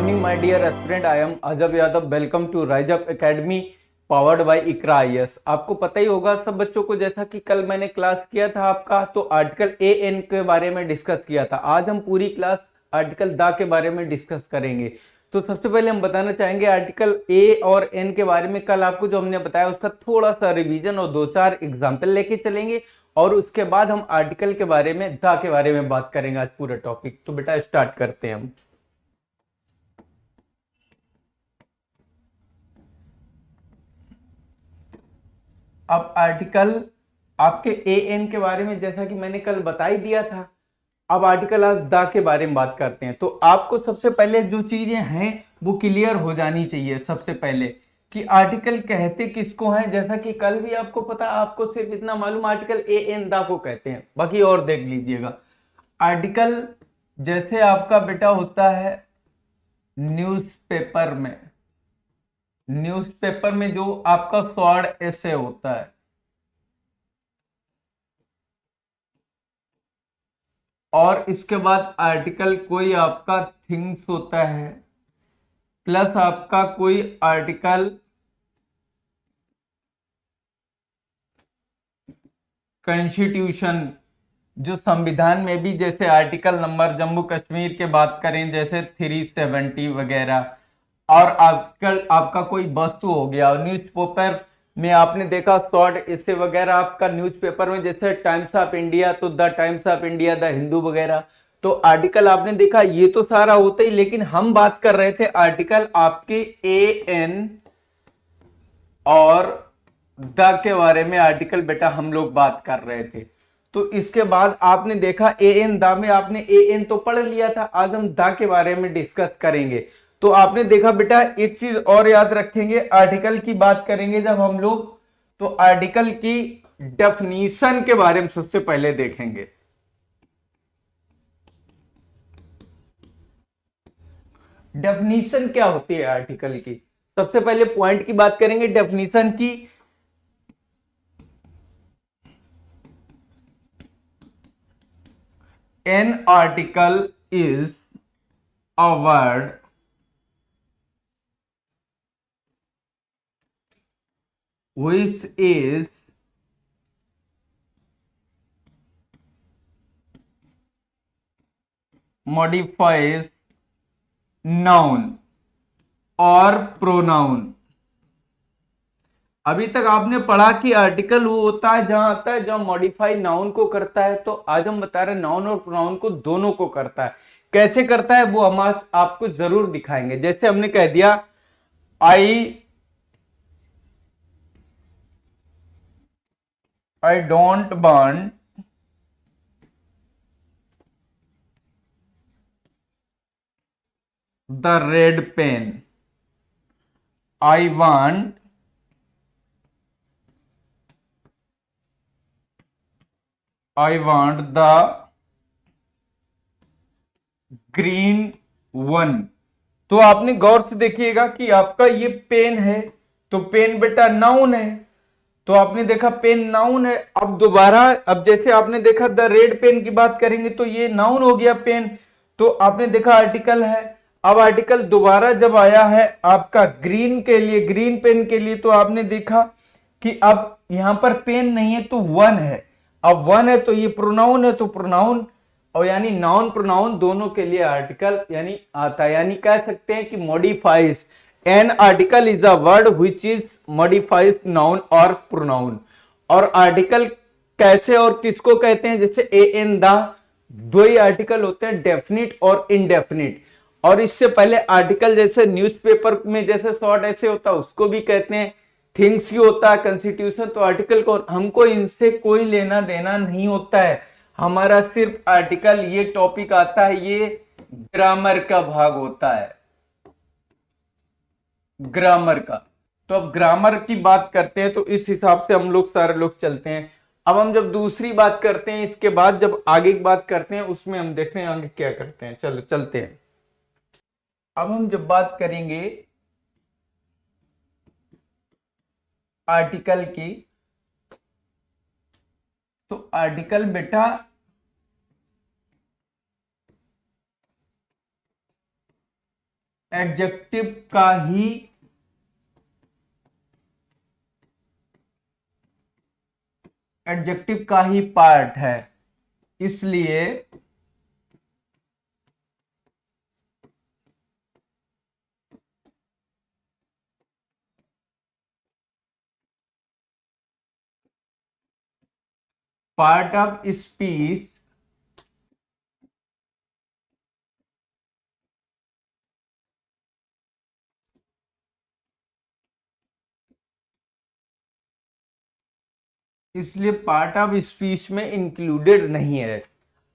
morning, my dear aspirant. I am Ajab Yadav. Welcome to Rise Up Academy, powered by Iqra IAS। आपको पता ही होगा सब बच्चों को, जैसा कि कल मैंने क्लास किया था आपका, तो आर्टिकल ए एन के बारे में डिस्कस किया था। आज हम पूरी क्लास आर्टिकल दा के बारे में डिस्कस करेंगे। तो सबसे पहले हम बताना चाहेंगे आर्टिकल ए और एन के बारे में। कल आपको जो हमने बताया उसका थोड़ा सा रिवीजन और 2-4 एग्जाम्पल लेके चलेंगे, और उसके बाद हम आर्टिकल के बारे में, दा के बारे में बात करेंगे आज पूरा टॉपिक। तो बेटा स्टार्ट करते हैं हम। अब आर्टिकल आपके ए एन के बारे में जैसा कि मैंने कल बता ही दिया था। अब आर्टिकल आज दा के बारे में बात करते हैं। तो आपको सबसे पहले जो चीजें हैं वो क्लियर हो जानी चाहिए। सबसे पहले कि आर्टिकल कहते किसको हैं, जैसा कि कल भी आपको पता, आपको सिर्फ इतना मालूम आर्टिकल ए एन दा को कहते हैं, बाकी और देख लीजिएगा। आर्टिकल जैसे आपका बेटा होता है न्यूज़पेपर में जो आपका शॉर्ट एसे होता है, और इसके बाद आर्टिकल कोई आपका थिंग्स होता है, प्लस आपका कोई आर्टिकल कॉन्स्टिट्यूशन, जो संविधान में भी, जैसे आर्टिकल नंबर जम्मू कश्मीर के बात करें जैसे 370 वगैरह, और आजकल आपका कोई वस्तु हो गया। न्यूज़पेपर में आपने देखा शॉर्ट ऐसे वगैरह आपका न्यूज़पेपर में, जैसे टाइम्स ऑफ इंडिया तो the times of India, the Hindu वगैरह। तो आर्टिकल आपने देखा, ये तो सारा होता ही, लेकिन हम बात कर रहे थे आर्टिकल आपके ए एन और द के बारे में। आर्टिकल बेटा हम लोग बात कर रहे थे। तो इसके बाद आपने देखा ए एन दा में आपने ए एन तो पढ़ लिया था, आज हम दा के बारे में डिस्कस करेंगे। तो आपने देखा बेटा, एक चीज और याद रखेंगे, आर्टिकल की बात करेंगे जब हम लोग, तो आर्टिकल की डेफिनीशन के बारे में सबसे पहले देखेंगे। डेफिनीशन क्या होती है आर्टिकल की, सबसे पहले पॉइंट की बात करेंगे डेफिनीशन की। An article is a word which is modifies noun और pronoun। अभी तक आपने पढ़ा कि आर्टिकल वो होता है जहां आता है, जहां मॉडिफाई नाउन को करता है। तो आज हम बता रहे हैं नाउन और प्रोनाउन को दोनों को करता है। कैसे करता है वो हम आज आपको जरूर दिखाएंगे। जैसे हमने कह दिया I don't want the red pen, I want the green one. तो आपने गौर से देखिएगा कि आपका ये पेन है, तो पेन बेटा नाउन है। तो आपने देखा पेन नाउन है। अब दोबारा, अब जैसे आपने देखा द रेड पेन की बात करेंगे तो ये नाउन हो गया पेन। तो आपने देखा आर्टिकल है। अब आर्टिकल दोबारा जब आया है आपका ग्रीन के लिए, ग्रीन पेन के लिए, तो आपने देखा कि अब यहां पर पेन नहीं है तो वन है। अब वन है तो ये प्रोनाउन है, तो प्रोनाउन, और यानी नाउन प्रोनाउन दोनों के लिए आर्टिकल यानी आता है। यानी कह सकते हैं कि modifies, an article is a word which is modifies noun और प्रोनाउन। और आर्टिकल कैसे और किसको कहते हैं, जैसे ए एन दा, दो ही आर्टिकल होते हैं, डेफिनिट और इनडेफिनिट। और इससे पहले आर्टिकल जैसे न्यूज़पेपर में जैसे शॉर्ट ऐसे होता है उसको भी कहते हैं, थिंग्स की होता है, कॉन्स्टिट्यूशन। तो आर्टिकल को हमको इनसे कोई लेना देना नहीं होता है, हमारा सिर्फ आर्टिकल ये टॉपिक आता है, ये ग्रामर का भाग होता है, ग्रामर का। तो अब ग्रामर की बात करते हैं तो इस हिसाब से हम लोग सारे लोग चलते हैं। अब हम जब दूसरी बात करते हैं, इसके बाद जब आगे की बात करते हैं उसमें हम देखते हैं आगे क्या करते हैं। चलो चलते हैं। अब हम जब बात करेंगे आर्टिकल की, तो आर्टिकल बेटा एडजेक्टिव का ही पार्ट है, इसलिए पार्ट ऑफ स्पीच इसलिए पार्ट ऑफ स्पीच में इंक्लूडेड नहीं है।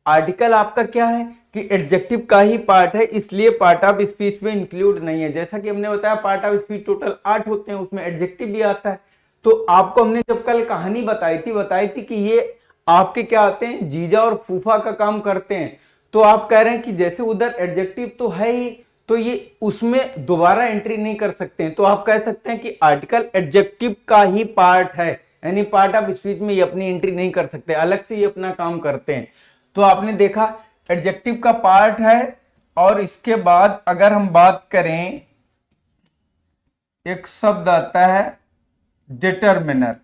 आर्टिकल आपका क्या है कि एडजेक्टिव का ही पार्ट है, इसलिए पार्ट ऑफ स्पीच में इंक्लूड नहीं है। जैसा कि हमने बताया पार्ट ऑफ स्पीच टोटल 8 होते हैं, उसमें एडजेक्टिव भी आता है। तो आपको हमने जब कल कहानी बताई थी कि ये आपके क्या आते हैं, जीजा और फूफा का काम करते हैं। तो आप कह रहे हैं कि जैसे उधर एडजेक्टिव तो है ही, तो ये उसमें दोबारा एंट्री नहीं कर सकते हैं। तो आप कह सकते हैं कि आर्टिकल एडजेक्टिव का ही पार्ट है, यानी पार्ट ऑफ स्पीच में ये अपनी एंट्री नहीं कर सकते, अलग से ये अपना काम करते हैं। तो आपने देखा एडजेक्टिव का पार्ट है। और इसके बाद अगर हम बात करें, एक शब्द आता है डिटरमिनर।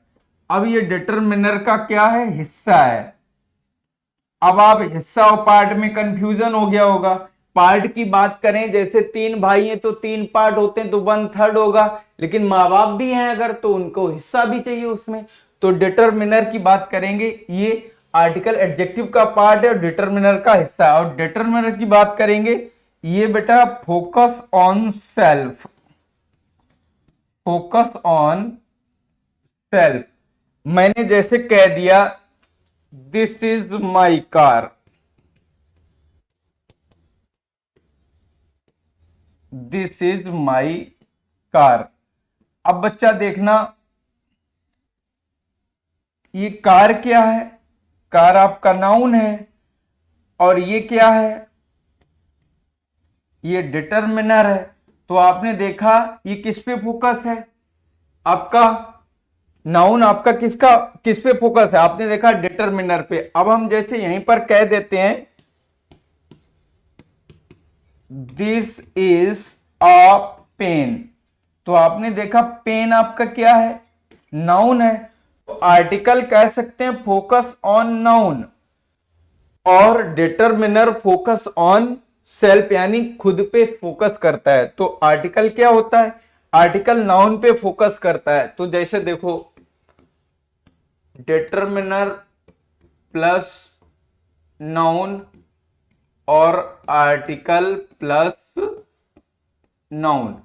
अब ये डिटरमिनर का क्या है, हिस्सा है। अब आप हिस्सा और पार्ट में कंफ्यूजन हो गया होगा। पार्ट की बात करें, जैसे 3 भाई हैं तो 3 पार्ट होते हैं, तो 1/3 होगा। लेकिन माँ बाप भी हैं अगर, तो उनको हिस्सा भी चाहिए उसमें। तो डिटरमिनर की बात करेंगे, ये आर्टिकल एडजेक्टिव का पार्ट है और डिटरमिनर का हिस्सा है। और डिटरमिनर की बात करेंगे, ये बेटा focus on self, focus on self. मैंने जैसे कह दिया this is my car, this is my car. अब बच्चा देखना, ये कार क्या है, कार आपका नाउन है। और ये क्या है, ये डिटरमिनर है। तो आपने देखा ये किस पे फोकस है, आपका नाउन आपका किस पे फोकस है, आपने देखा डिटरमिनर पे। अब हम जैसे यहीं पर कह देते हैं दिस इज अ पेन, तो आपने देखा पेन आपका क्या है, नाउन है। तो आर्टिकल कह सकते हैं फोकस ऑन नाउन, और डिटरमिनर फोकस ऑन सेल्फ, यानी खुद पे फोकस करता है। तो आर्टिकल क्या होता है, आर्टिकल नाउन पे फोकस करता है। तो जैसे देखो डिटरमिनर प्लस नाउन और आर्टिकल प्लस नाउन,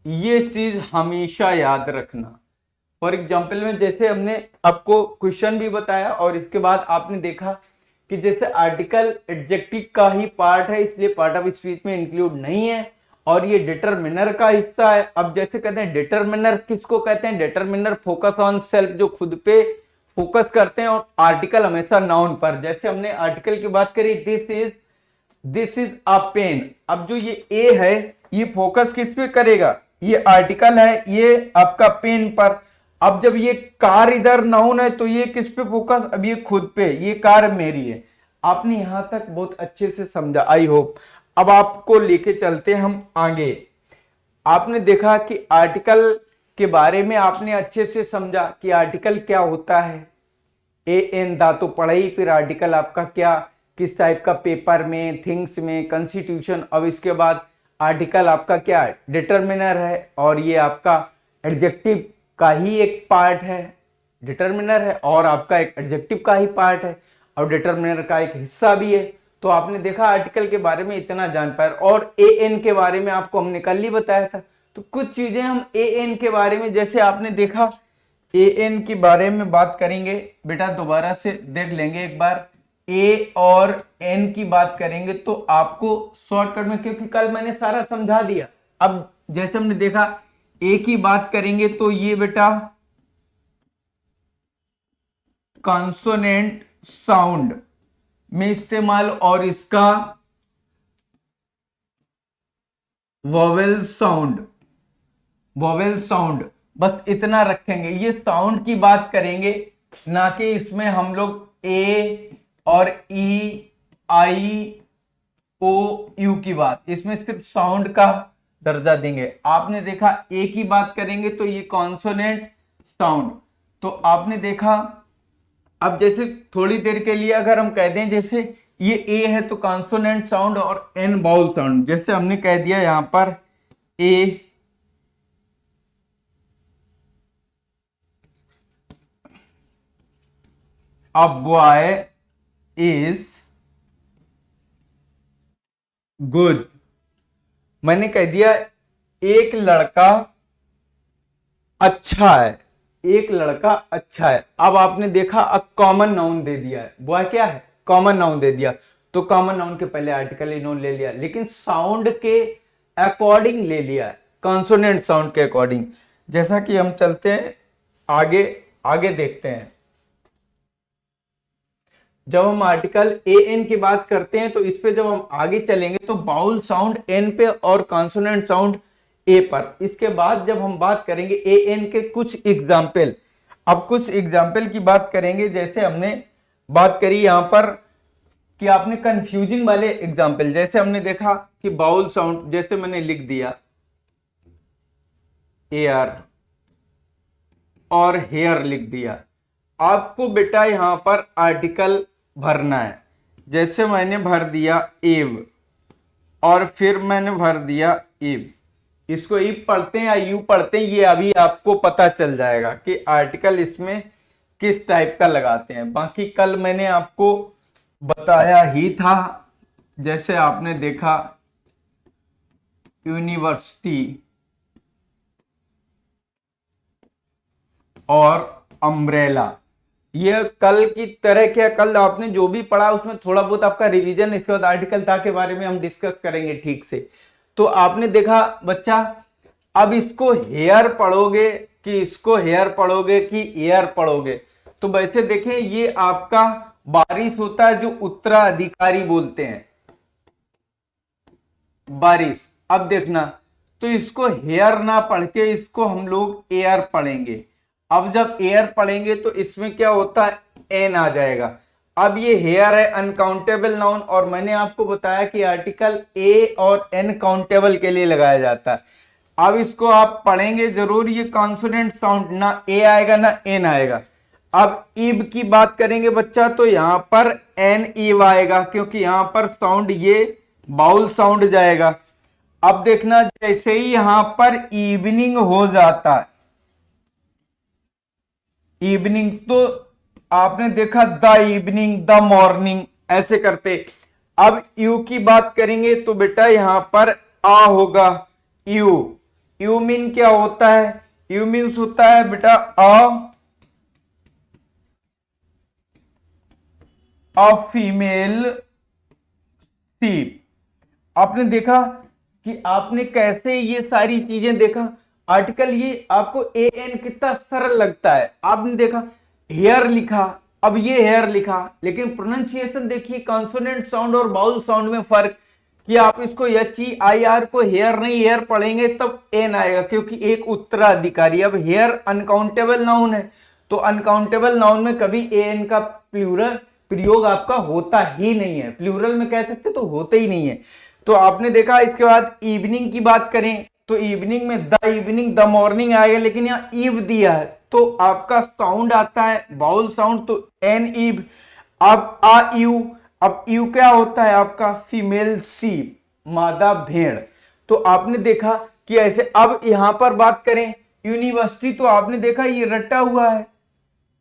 ये चीज हमेशा याद रखना। फॉर एग्जाम्पल में जैसे हमने आपको क्वेश्चन भी बताया, और इसके बाद आपने देखा कि जैसे आर्टिकल एडजेक्टिव का ही पार्ट है, इसलिए पार्ट ऑफ स्पीच में इंक्लूड नहीं है, और ये डिटरमिनर का हिस्सा है। अब जैसे कहते हैं डिटरमिनर किसको कहते हैं, डिटरमिनर फोकस ऑन सेल्फ, जो खुद पे फोकस करते हैं, और आर्टिकल हमेशा नाउन पर। जैसे हमने आर्टिकल की बात करी, दिस इज अ पेन। अब जो ये ए है, ये फोकस किस पे करेगा, ये आर्टिकल है, ये आपका पेन पर। अब जब ये कार इधर नाउन है, तो ये किस पे फोकस, अब ये खुद पे, ये कार मेरी है। आपने यहां तक बहुत अच्छे से समझा, आई होप। अब आपको लेके चलते हैं हम आगे। आपने देखा कि आर्टिकल के बारे में आपने अच्छे से समझा कि आर्टिकल क्या होता है, ए एन दा तो पढ़ा ही, फिर आर्टिकल आपका क्या, किस टाइप का, पेपर में, थिंग्स में, कॉन्स्टिट्यूशन। अब इसके बाद आर्टिकल आपका क्या है, डिटरमिनर है, और ये आपका एडजेक्टिव का ही एक पार्ट है, डिटरमिनर है, और आपका एक एडजेक्टिव का ही पार्ट है, और डिटरमिनर का एक हिस्सा भी है। तो आपने देखा आर्टिकल के बारे में इतना जान पाए। और ए एन के बारे में आपको हमने कल ही बताया था। तो कुछ चीजें हम ए एन के बारे में, जैसे आपने देखा ए एन के बारे में बात करेंगे बेटा, दोबारा से देख लेंगे एक बार। ए और एन की बात करेंगे तो आपको शॉर्टकट में, क्योंकि कल मैंने सारा समझा दिया। अब जैसे हमने देखा ए की बात करेंगे तो ये बेटा कॉन्सोनेंट साउंड में इस्तेमाल, और इसका वोवेल साउंड, वोवेल साउंड, बस इतना रखेंगे। ये साउंड की बात करेंगे, ना कि इसमें हम लोग ए और ई आई ओ यू की बात, इसमें सिर्फ साउंड का दर्जा देंगे। आपने देखा ए की बात करेंगे तो ये कॉन्सोनेंट साउंड। तो आपने देखा, अब जैसे थोड़ी देर के लिए अगर हम कह दें जैसे ये ए है तो कॉन्सोनेंट साउंड और एन बाउल साउंड, जैसे हमने कह दिया यहां पर ए, a boy is good, मैंने कह दिया एक लड़का अच्छा है, एक लड़का अच्छा है। अब आपने देखा अब कॉमन नाउन दे दिया है, बॉय क्या है, कॉमन नाउन दे दिया, तो कॉमन नाउन के पहले आर्टिकल इन्हों ले लिया, लेकिन साउंड के अकॉर्डिंग ले लिया है, कॉन्सोनेंट साउंड के अकॉर्डिंग। जैसा कि हम चलते हैं आगे, आगे देखते हैं। जब हम आर्टिकल ए एन की बात करते हैं तो इस पे जब हम आगे चलेंगे तो बाउल साउंड एन पे और कॉन्सोनेंट साउंड ए पर। इसके बाद जब हम बात करेंगे ए एन के कुछ एग्जाम्पल, अब कुछ एग्जाम्पल की बात करेंगे। जैसे हमने बात करी यहां पर कि आपने कंफ्यूजिंग वाले एग्जाम्पल, जैसे हमने देखा कि बाउल साउंड, जैसे मैंने लिख दिया ए आर और हेयर लिख दिया। आपको बेटा यहां पर आर्टिकल भरना है, जैसे मैंने भर दिया एव और फिर मैंने भर दिया इव। इसको इव पढ़ते हैं या यू पढ़ते हैं ये अभी आपको पता चल जाएगा कि आर्टिकल इसमें किस टाइप का लगाते हैं। बाकी कल मैंने आपको बताया ही था, जैसे आपने देखा यूनिवर्सिटी और अम्ब्रेला, ये कल की तरह क्या, कल आपने जो भी पढ़ा उसमें थोड़ा बहुत आपका रिवीजन, इसके बाद आर्टिकल था के बारे में हम डिस्कस करेंगे ठीक से। तो आपने देखा बच्चा, अब इसको हेयर पढ़ोगे कि इसको हेयर पढ़ोगे कि एयर पढ़ोगे, तो वैसे देखें ये आपका बारिश होता है जो उत्तराधिकारी बोलते हैं, बारिश। अब देखना, तो इसको हेयर ना पढ़ के इसको हम लोग एयर पढ़ेंगे। अब जब एयर पढ़ेंगे तो इसमें क्या होता है, एन आ जाएगा। अब ये हेयर है अनकाउंटेबल नाउन, और मैंने आपको बताया कि आर्टिकल ए और एन काउंटेबल के लिए लगाया जाता है। अब इसको आप पढ़ेंगे जरूर, ये कॉन्सोनेंट साउंड, ना ए आएगा ना एन आएगा। अब ईब की बात करेंगे बच्चा, तो यहां पर एन ईब आएगा, क्योंकि यहां पर साउंड ये बाउल साउंड जाएगा। अब देखना, जैसे ही यहां पर इवनिंग हो जाता है, इवनिंग, तो आपने देखा द इवनिंग, द मॉर्निंग, ऐसे करते। अब यू की बात करेंगे तो बेटा यहां पर आ होगा, यू। यू मीन क्या होता है, यू मीन्स होता है बेटा अ फीमेल शीप। आपने देखा कि आपने कैसे ये सारी चीजें देखा, आर्टिकल ये आपको ए एन कितना सरल लगता है। आपने देखा हेयर लिखा, अब ये हेयर लिखा, लेकिन प्रोनाउंसिएशन देखिए कॉन्सोनेंट साउंड और बाउल साउंड में फर्क, कि आप इसको एच ई आई आर को हेयर नहीं हेयर पढ़ेंगे तब एन आएगा, क्योंकि एक उत्तराधिकारी। अब हेयर अनकाउंटेबल नाउन है, तो अनकाउंटेबल नाउन में कभी ए एन का प्लूरल प्रयोग आपका होता ही नहीं है, प्लूरल में कह सकते तो होते ही नहीं है। तो आपने देखा, इसके बाद इवनिंग की बात करें तो इवनिंग में द इवनिंग, द मॉर्निंग आएगा, लेकिन यहाँ ईव दिया है तो आपका साउंड आता है बाउल साउंड, तो एन ईव। अब आ यू, अब यू क्या होता है आपका फीमेल शीप, मादा भेड़। तो आपने देखा कि ऐसे। अब यहां पर बात करें यूनिवर्सिटी, तो आपने देखा ये रटा हुआ है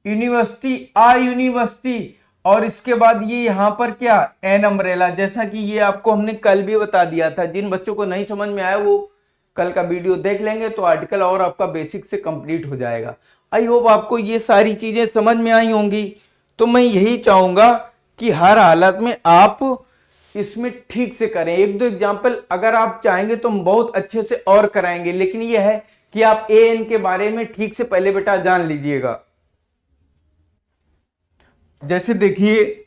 यूनिवर्सिटी, आ यूनिवर्सिटी, और इसके बाद ये यहां पर क्या एन अम्ब्रेला, जैसा कि ये आपको हमने कल भी बता दिया था। जिन बच्चों को नहीं समझ में आया वो कल का वीडियो देख लेंगे तो आर्टिकल और आपका बेसिक से कंप्लीट हो जाएगा। आई होप आपको ये सारी चीजें समझ में आई होंगी। तो मैं यही चाहूंगा कि हर हालत में आप इसमें ठीक से करें। एक दो एग्जाम्पल अगर आप चाहेंगे तो हम बहुत अच्छे से और कराएंगे, लेकिन यह है कि आप ए एन के बारे में ठीक से पहले बेटा जान लीजिएगा। जैसे देखिए,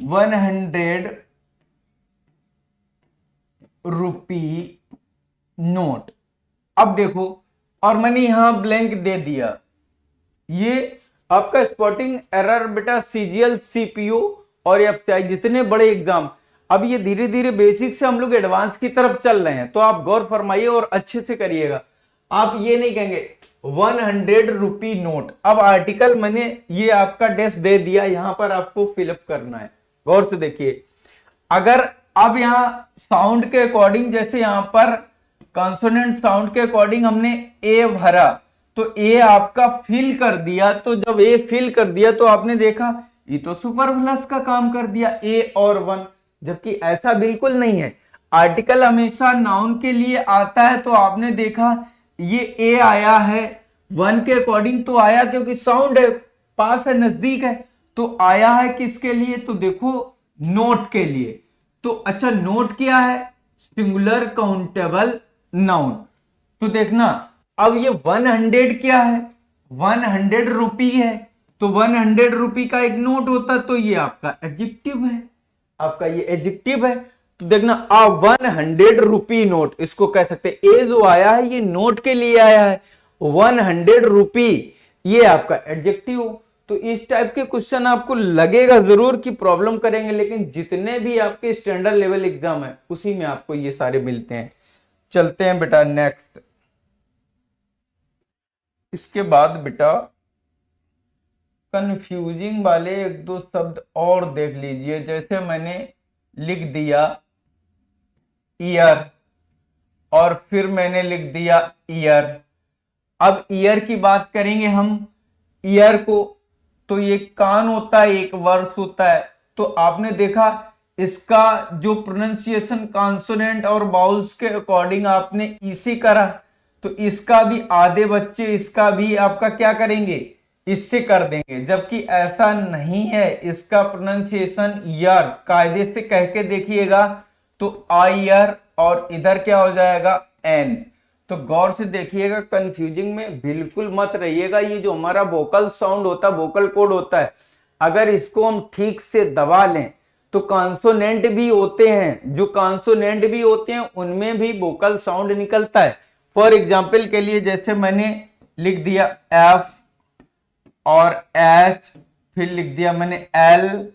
₹100 नोट। अब देखो, और मैंने यहां ब्लैंक दे दिया, ये आपका स्पॉटिंग एरर बेटा सीजीएल, सीपीयू और एफसीआई जितने बड़े एग्जाम, अब ये धीरे धीरे बेसिक से हम लोग एडवांस की तरफ चल रहे हैं, तो आप गौर फरमाइए और अच्छे से करिएगा। आप ये नहीं कहेंगे 100 रुपी नोट। अब आर्टिकल मैंने ये आपका डैश दे दिया, यहां पर आपको फिलअप करना है। गौर से देखिए, अगर अब यहां साउंड के अकॉर्डिंग, जैसे यहां पर कॉन्सोनेंट साउंड के अकॉर्डिंग हमने ए भरा, तो ए आपका फिल कर दिया। तो जब ए फिल कर दिया तो आपने देखा ये तो सुपरफ्लस का काम कर दिया, ए और वन, जबकि ऐसा बिल्कुल नहीं है। आर्टिकल हमेशा नाउन के लिए आता है, तो आपने देखा ये ए आया है वन के अकॉर्डिंग तो आया, क्योंकि साउंड है, पास है, नजदीक है, तो आया है किसके लिए, तो देखो नोट के लिए। तो अच्छा, नोट क्या है, सिंगुलर काउंटेबल नाउन। तो देखना अब ये 100 क्या है, 100 रुपी है, तो 100 रुपी का एक नोट होता, तो ये आपका एडजेक्टिव है, आपका ये एडजेक्टिव है। तो देखना अब 100 रुपी नोट, इसको कह सकते हैं, ए जो आया है ये नोट के लिए आया है, 100 रुपी ये आपका एडजेक्टिव। तो इस टाइप के क्वेश्चन आपको लगेगा जरूर कि प्रॉब्लम करेंगे, लेकिन जितने भी आपके स्टैंडर्ड लेवल एग्जाम है उसी में आपको ये सारे मिलते हैं। चलते हैं बेटा नेक्स्ट। इसके बाद बेटा कंफ्यूजिंग वाले एक दो शब्द और देख लीजिए। जैसे मैंने लिख दिया ईयर और फिर मैंने लिख दिया ईयर। अब ईयर की बात करेंगे हम, ईयर को, तो ये कान होता है, एक वर्ष होता है। तो आपने देखा इसका जो प्रोनाउंसिएशन कॉन्सोनेंट और बाउल्स के अकॉर्डिंग आपने इसी करा, तो इसका भी आधे बच्चे इसका भी आपका क्या करेंगे, इससे कर देंगे, जबकि ऐसा नहीं है। इसका प्रोनाउंसिएशन ईयर कायदे से कह के देखिएगा तो आयर, और इधर क्या हो जाएगा एन। तो गौर से देखिएगा, कंफ्यूजिंग में बिल्कुल मत रहिएगा। ये जो हमारा वोकल साउंड होता है, वोकल कोड होता है, अगर इसको हम ठीक से दबा लें तो कॉन्सोनेंट भी होते हैं, जो कॉन्सोनेंट भी होते हैं उनमें भी वोकल साउंड निकलता है। फॉर एग्जाम्पल के लिए जैसे मैंने लिख दिया एफ और एच, फिर लिख दिया मैंने एल,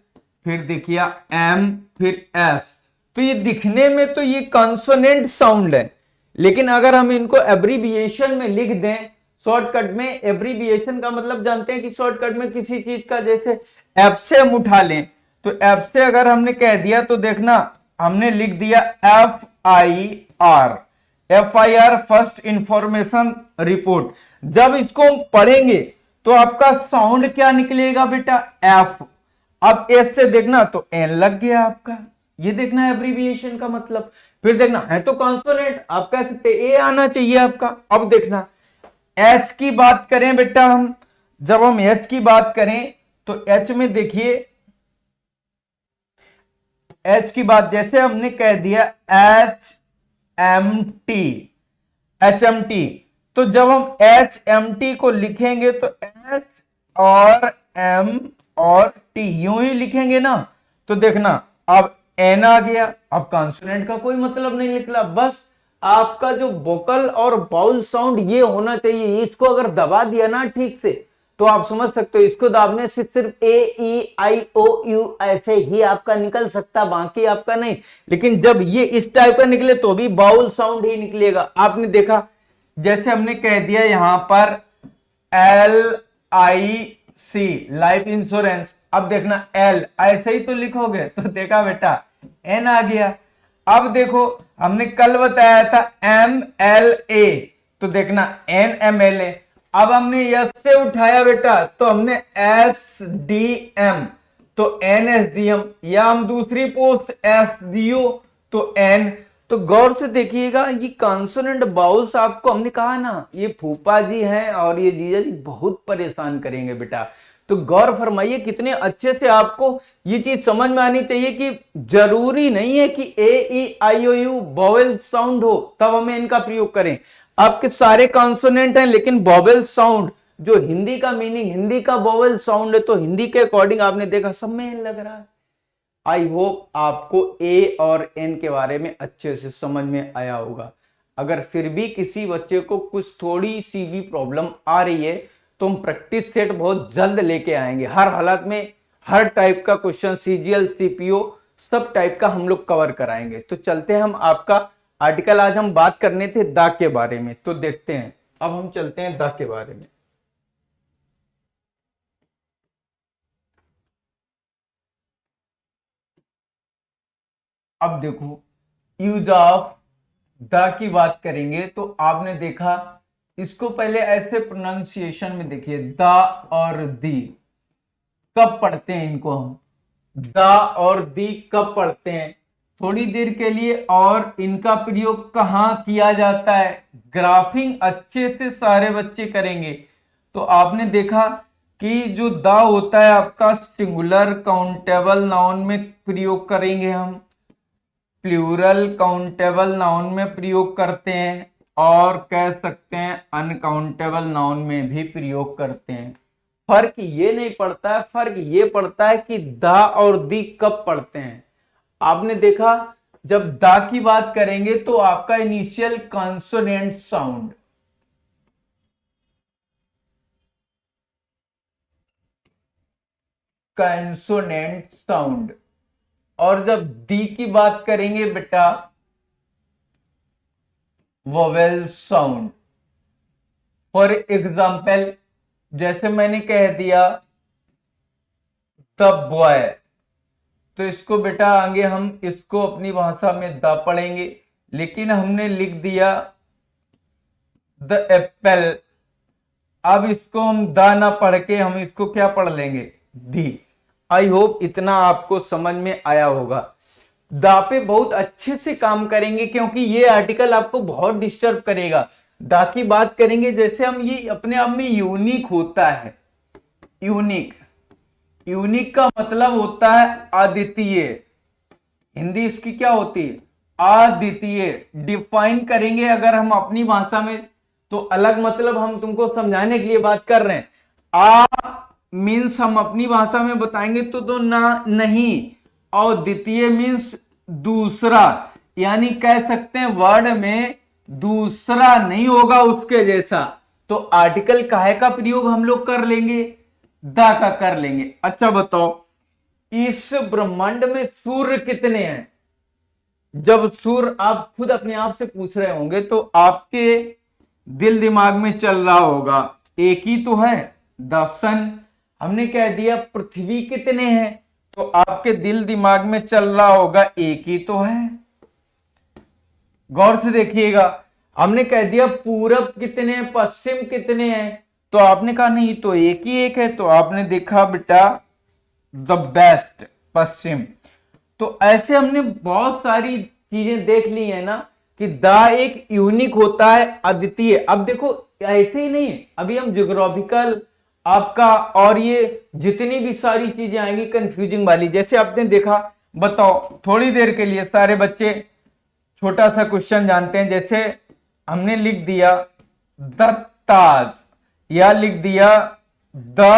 फिर दिखिया एम, फिर एस, तो ये दिखने में तो ये कॉन्सोनेंट साउंड है, लेकिन अगर हम इनको एब्रीविएशन में लिख दें, शॉर्टकट में, एब्रीविएशन का मतलब जानते हैं कि शॉर्टकट में किसी चीज का, जैसे एफ से हम उठा लें, तो एफ से अगर हमने कह दिया तो देखना हमने लिख दिया F I R, first information report. जब इसको हम पढ़ेंगे तो आपका साउंड क्या निकलेगा बेटा, एफ। अब एस से देखना तो एन लग गया आपका, ये देखना है एब्रीविएशन का मतलब। फिर देखना है तो कॉन्सोनेंट, आप कह सकते ए आना चाहिए आपका। अब देखना एच की बात करें बेटा हम, जब हम एच की बात करें तो एच में देखिए, एच की बात जैसे हमने कह दिया H M T, H M T, तो जब हम एच एम टी को लिखेंगे तो एच और एम और टी यूं ही लिखेंगे ना, तो देखना अब एन आ गया। अब कॉन्सोनेंट का कोई मतलब नहीं निकला, बस आपका जो वोकल और बाउल साउंड ये होना चाहिए। इसको अगर दबा दिया ना ठीक से तो आप समझ सकते हो, इसको दाबने से सिर्फ ए ई आई ओ यू ऐसे ही आपका निकल सकता, बाकी आपका नहीं। लेकिन जब ये इस टाइप का निकले तो भी बाउल साउंड ही निकलेगा। आपने देखा जैसे हमने कह दिया यहां पर LIC लाइफ इंश्योरेंस, अब देखना एल ऐसे ही तो लिखोगे, तो देखा बेटा एन आ गया। अब देखो हमने कल बताया था MLA, तो देखना NMLA। अब हमने यस से उठाया बेटा तो हमने SDM, तो NSDM, या हम दूसरी पोस्ट SDO तो N। तो गौर से देखिएगा, ये कॉन्सोनेंट बाउल्स आपको हमने कहा ना, ये फूफा जी हैं और ये जीजा जी बहुत परेशान करेंगे बेटा। तो गौर फरमाइए, कितने अच्छे से आपको ये चीज समझ में आनी चाहिए कि जरूरी नहीं है कि ए ई आई ओ यू वोवेल साउंड हो तब हमें इनका प्रयोग करें। आपके सारे कॉन्सोनेंट हैं, लेकिन वोवेल साउंड जो हिंदी का मीनिंग, हिंदी का वोवेल साउंड है, तो हिंदी के अकॉर्डिंग आपने देखा सब में एन लग रहा है। आई होप आपको ए और एन के बारे में अच्छे से समझ में आया होगा। अगर फिर भी किसी बच्चे को कुछ थोड़ी सी भी प्रॉब्लम आ रही है तो हम प्रैक्टिस सेट बहुत जल्द लेके आएंगे। हर हालत में हर टाइप का क्वेश्चन, सीजीएल, सीपीओ, सब टाइप का हम लोग कवर कराएंगे। तो चलते हैं हम आपका आर्टिकल, आज हम बात करने थे द के बारे में, तो देखते हैं अब हम चलते हैं द के बारे में। अब देखो, यूज ऑफ द की बात करेंगे तो आपने देखा, इसको पहले ऐसे प्रोनाउंसिएशन में देखिए, द और दी कब पढ़ते हैं इनको हम, द और दी कब पढ़ते हैं थोड़ी देर के लिए, और इनका प्रयोग कहां किया जाता है, ग्राफिंग अच्छे से सारे बच्चे करेंगे। तो आपने देखा कि जो द होता है आपका सिंगुलर काउंटेबल नाउन में प्रयोग करेंगे हम, प्लूरल काउंटेबल नाउन में प्रयोग करते हैं, और कह सकते हैं अनकाउंटेबल नाउन में भी प्रयोग करते हैं। फर्क ये नहीं पड़ता है, फर्क ये पड़ता है कि द और दी कब पढ़ते हैं। आपने देखा, जब द की बात करेंगे तो आपका initial consonant sound, consonant sound, और जब दी की बात करेंगे बेटा, वोवेल साउंड। फॉर एग्जाम्पल, जैसे मैंने कह दिया द बॉय, तो इसको बेटा आगे हम इसको अपनी भाषा में द पढ़ेंगे, लेकिन हमने लिख दिया द एप्पल। अब इसको हम द ना पढ़ के हम इसको क्या पढ़ लेंगे, दी। आई होप इतना आपको समझ में आया होगा। द पे बहुत अच्छे से काम करेंगे, क्योंकि ये आर्टिकल आपको बहुत डिस्टर्ब करेगा। द की बात करेंगे, जैसे हम, ये अपने आप में यूनिक होता है। यूनिक, यूनिक का मतलब होता है अद्वितीय। हिंदी इसकी क्या होती है, अद्वितीय। डिफाइन करेंगे अगर हम अपनी भाषा में, तो अलग मतलब हम तुमको समझाने के लिए बात कर रहे हैं। आ मीन्स हम अपनी भाषा में बताएंगे तो ना, नहीं, और द्वितीय मीन्स दूसरा, यानी कह सकते हैं वर्ड में दूसरा नहीं होगा उसके जैसा। तो आर्टिकल काहे का प्रयोग हम लोग कर लेंगे, द का कर लेंगे। अच्छा बताओ, इस ब्रह्मांड में सूर्य कितने हैं? जब सूर्य, आप खुद अपने आप से पूछ रहे होंगे तो आपके दिल दिमाग में चल रहा होगा एक ही तो है, द सन। हमने कह दिया पृथ्वी कितने हैं, तो आपके दिल दिमाग में चल रहा होगा एक ही तो है। गौर से देखिएगा, हमने कह दिया पूरब कितने हैं, पश्चिम कितने हैं, तो आपने कहा नहीं तो एक ही एक है, तो आपने देखा बेटा द बेस्ट, पश्चिम। तो ऐसे हमने बहुत सारी चीजें देख ली है ना, कि द एक यूनिक होता है, अद्वितीय। अब देखो ऐसे ही नहीं, अभी हम ज्योग्राफिकल आपका, और ये जितनी भी सारी चीजें आएंगी कंफ्यूजिंग वाली, जैसे आपने देखा, बताओ थोड़ी देर के लिए सारे बच्चे छोटा सा क्वेश्चन जानते हैं। जैसे हमने लिख दिया द ताज, या लिख दिया the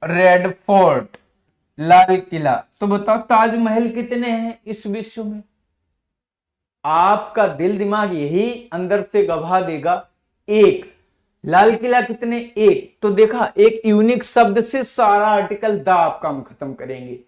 red fort, Lal Qila, तो बताओ ताजमहल कितने हैं इस विश्व में? आपका दिल दिमाग यही अंदर से गवाह देगा, एक। लाल किला कितने, एक। तो देखा, एक यूनिक शब्द से सारा आर्टिकल द आपका हम खत्म करेंगे।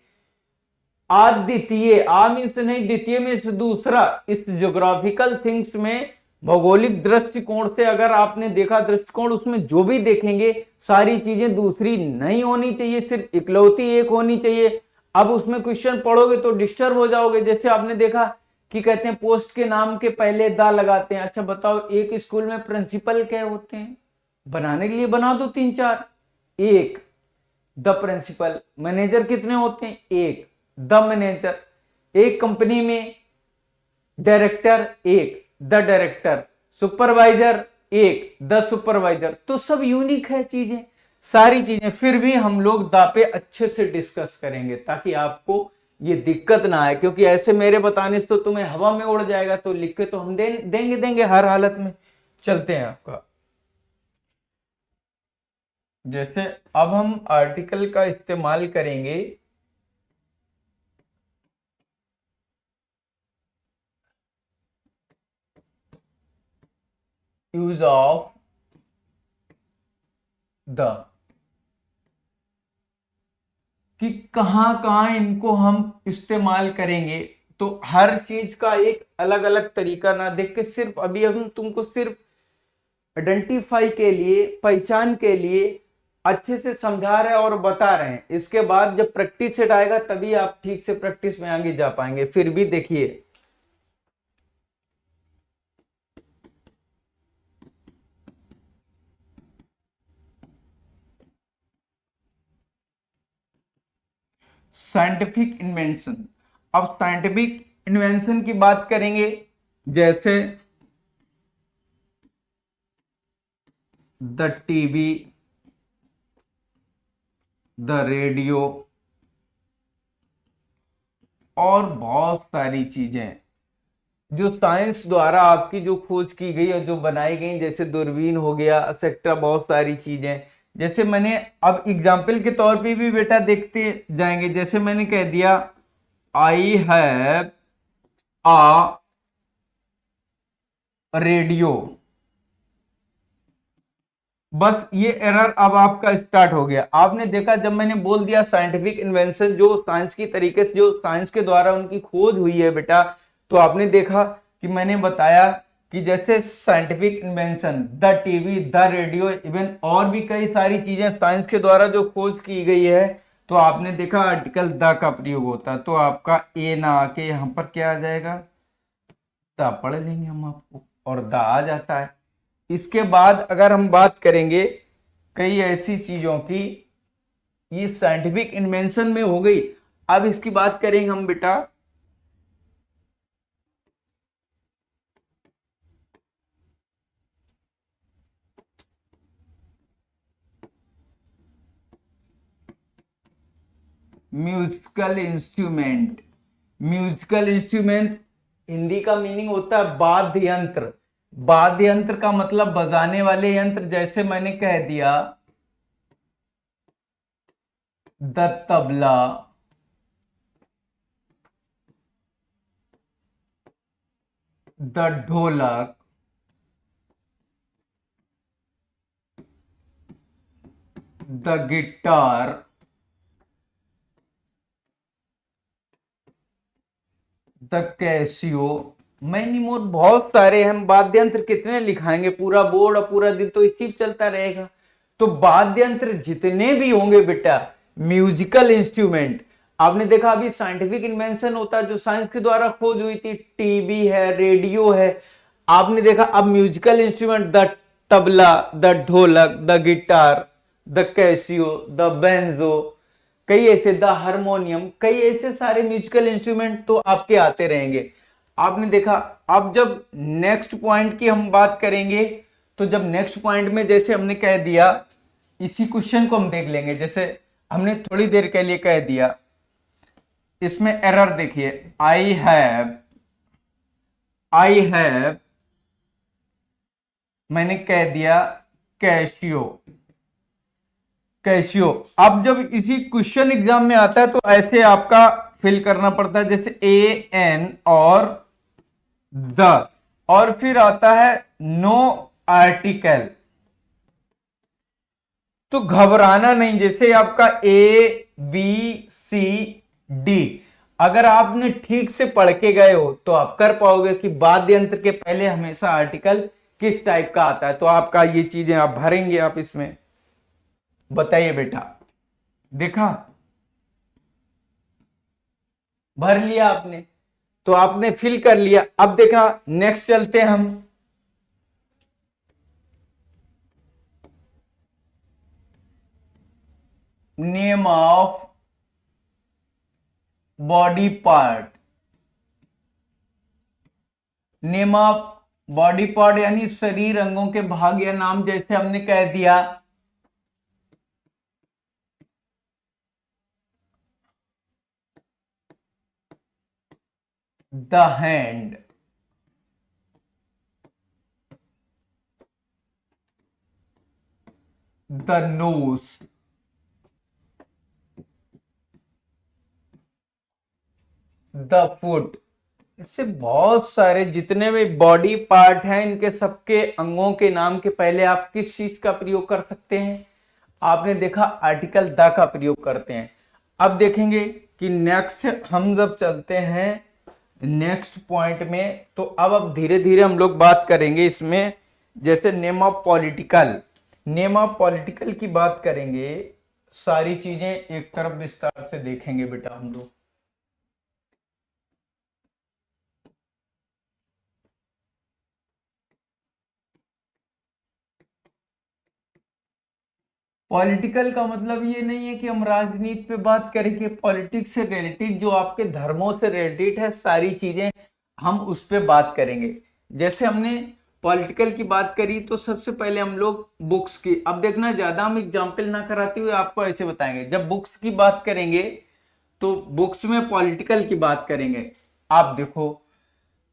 अद्वितीय, आ मीन्स नहीं, द्वितीय मीन्स दूसरा। इस ज्योग्राफिकल थिंग्स में, भौगोलिक दृष्टिकोण से अगर आपने देखा दृष्टिकोण, उसमें जो भी देखेंगे सारी चीजें दूसरी नहीं होनी चाहिए, सिर्फ इकलौती एक होनी चाहिए। अब उसमें क्वेश्चन पढ़ोगे तो डिस्टर्ब हो जाओगे। जैसे आपने देखा कि कहते हैं पोस्ट के नाम के पहले द लगाते हैं। अच्छा बताओ, एक स्कूल में प्रिंसिपल क्या होते हैं? बनाने के लिए बना दो तीन चार, एक द प्रिंसिपल। मैनेजर कितने होते हैं? एक, द मैनेजर। एक कंपनी में डायरेक्टर एक, द डायरेक्टर। सुपरवाइजर एक, द सुपरवाइजर। तो सब यूनिक है चीजें, सारी चीजें। फिर भी हम लोग द पे अच्छे से डिस्कस करेंगे ताकि आपको ये दिक्कत ना आए, क्योंकि ऐसे मेरे बताने से तो तुम्हें हवा में उड़ जाएगा। तो लिख के तो हम देंगे हर हालत में। चलते हैं आपका, जैसे अब हम आर्टिकल का इस्तेमाल करेंगे, यूज ऑफ द, कि कहां कहां इनको हम इस्तेमाल करेंगे। तो हर चीज का एक अलग अलग तरीका ना देख के सिर्फ अभी हम तुमको सिर्फ आइडेंटिफाई के लिए, पहचान के लिए अच्छे से समझा रहे हैं और बता रहे हैं। इसके बाद जब प्रैक्टिस सेट आएगा तभी आप ठीक से प्रैक्टिस में आगे जा पाएंगे। फिर भी देखिए, साइंटिफिक इन्वेंशन। अब साइंटिफिक इन्वेंशन की बात करेंगे, जैसे द टीवी, द रेडियो और बहुत सारी चीजें जो साइंस द्वारा आपकी जो खोज की गई और जो बनाई गई, जैसे दूरबीन हो गया, एक्सेट्रा, बहुत सारी चीजें। जैसे मैंने अब एग्जाम्पल के तौर पे भी बेटा देखते जाएंगे। जैसे मैंने कह दिया आई हैव आ रेडियो, बस ये एरर अब आपका स्टार्ट हो गया। आपने देखा जब मैंने बोल दिया साइंटिफिक इन्वेंशन, जो साइंस की तरीके से, जो साइंस के द्वारा उनकी खोज हुई है बेटा, तो आपने देखा कि मैंने बताया कि जैसे scientific invention, the TV, the radio, even और भी कई सारी चीजें साइंस के द्वारा जो खोज की गई है, तो आपने देखा आर्टिकल द का प्रयोग होता है। तो आपका ए ना आके यहां पर क्या आ जाएगा, द पढ़ लेंगे हम आपको, और द आ जाता है। इसके बाद अगर हम बात करेंगे कई ऐसी चीजों की, ये साइंटिफिक इन्वेंशन में हो गई। अब इसकी बात करेंगे हम बेटा musical instrument. Musical instrument Hindi का मीनिंग होता है वाद्य यंत्र। वाद्य यंत्र का मतलब बजाने वाले यंत्र। जैसे मैंने कह दिया the tabla, the dholak, the guitar, the Casio, many more, बहुत सारे। हम वाद्य यंत्र कितने लिखाएंगे, पूरा बोर्ड और पूरा दिन तो इसी चलता रहेगा। तो वाद्य यंत्र जितने भी होंगे बेटा, म्यूजिकल इंस्ट्रूमेंट, आपने देखा अभी साइंटिफिक इन्वेंशन होता है जो साइंस के द्वारा खोज हुई थी, टीवी है, रेडियो है। आपने देखा अब musical instrument, the tabla, the dholak, the guitar, the Casio, the banjo, कई ऐसे, द हारमोनियम, कई ऐसे सारे म्यूजिकल इंस्ट्रूमेंट तो आपके आते रहेंगे। आपने देखा। अब जब नेक्स्ट पॉइंट की हम बात करेंगे, तो जब नेक्स्ट पॉइंट में जैसे हमने कह दिया, इसी क्वेश्चन को हम देख लेंगे। जैसे हमने थोड़ी देर के लिए कह दिया, इसमें एरर देखिए, आई हैव मैंने कह दिया कैशियो। कैशियो, अब जब इसी क्वेश्चन एग्जाम में आता है तो ऐसे आपका फिल करना पड़ता है, जैसे ए एन और द, और फिर आता है नो आर्टिकल। तो घबराना नहीं, जैसे आपका ए बी सी डी, अगर आपने ठीक से पढ़ के गए हो तो आप कर पाओगे कि वाद्य यंत्र के पहले हमेशा आर्टिकल किस टाइप का आता है। तो आपका ये चीजें आप भरेंगे, आप इसमें बताइए बेटा। देखा, भर लिया आपने, तो आपने फिल कर लिया। अब देखा, नेक्स्ट चलते हैं हम। Name of body part. Name of body part यानी शरीर अंगों के भाग या नाम। जैसे हमने कह दिया the hand, the nose, the foot. इससे बहुत सारे जितने भी बॉडी पार्ट हैं, इनके सबके अंगों के नाम के पहले आप किस चीज का प्रयोग कर सकते हैं, आपने देखा आर्टिकल द का प्रयोग करते हैं। अब देखेंगे कि नेक्स्ट हम जब चलते हैं नेक्स्ट पॉइंट में, तो अब धीरे धीरे हम लोग बात करेंगे इसमें, जैसे name of political, name of political की बात करेंगे, सारी चीजें एक तरफ विस्तार से देखेंगे बेटा हम लोग। पॉलिटिकल का मतलब ये नहीं है कि हम राजनीति पे बात करेंगे, पॉलिटिक्स से रिलेटेड जो आपके धर्मों से रिलेटेड है सारी चीजें हम उस पे बात करेंगे। जैसे हमने पॉलिटिकल की बात करी तो सबसे पहले हम लोग बुक्स की, अब देखना ज्यादा हम एग्जाम्पल ना कराते हुए आपको ऐसे बताएंगे। जब बुक्स की बात करेंगे तो बुक्स में पॉलिटिकल की बात करेंगे। आप देखो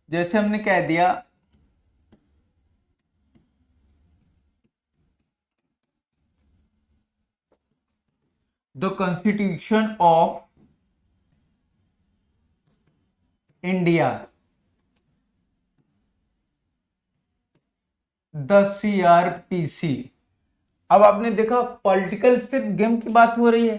जैसे हमने कह दिया the constitution of India, the CrPC. अब आपने देखा पॉलिटिकल सिर्फ गेम की बात हो रही है,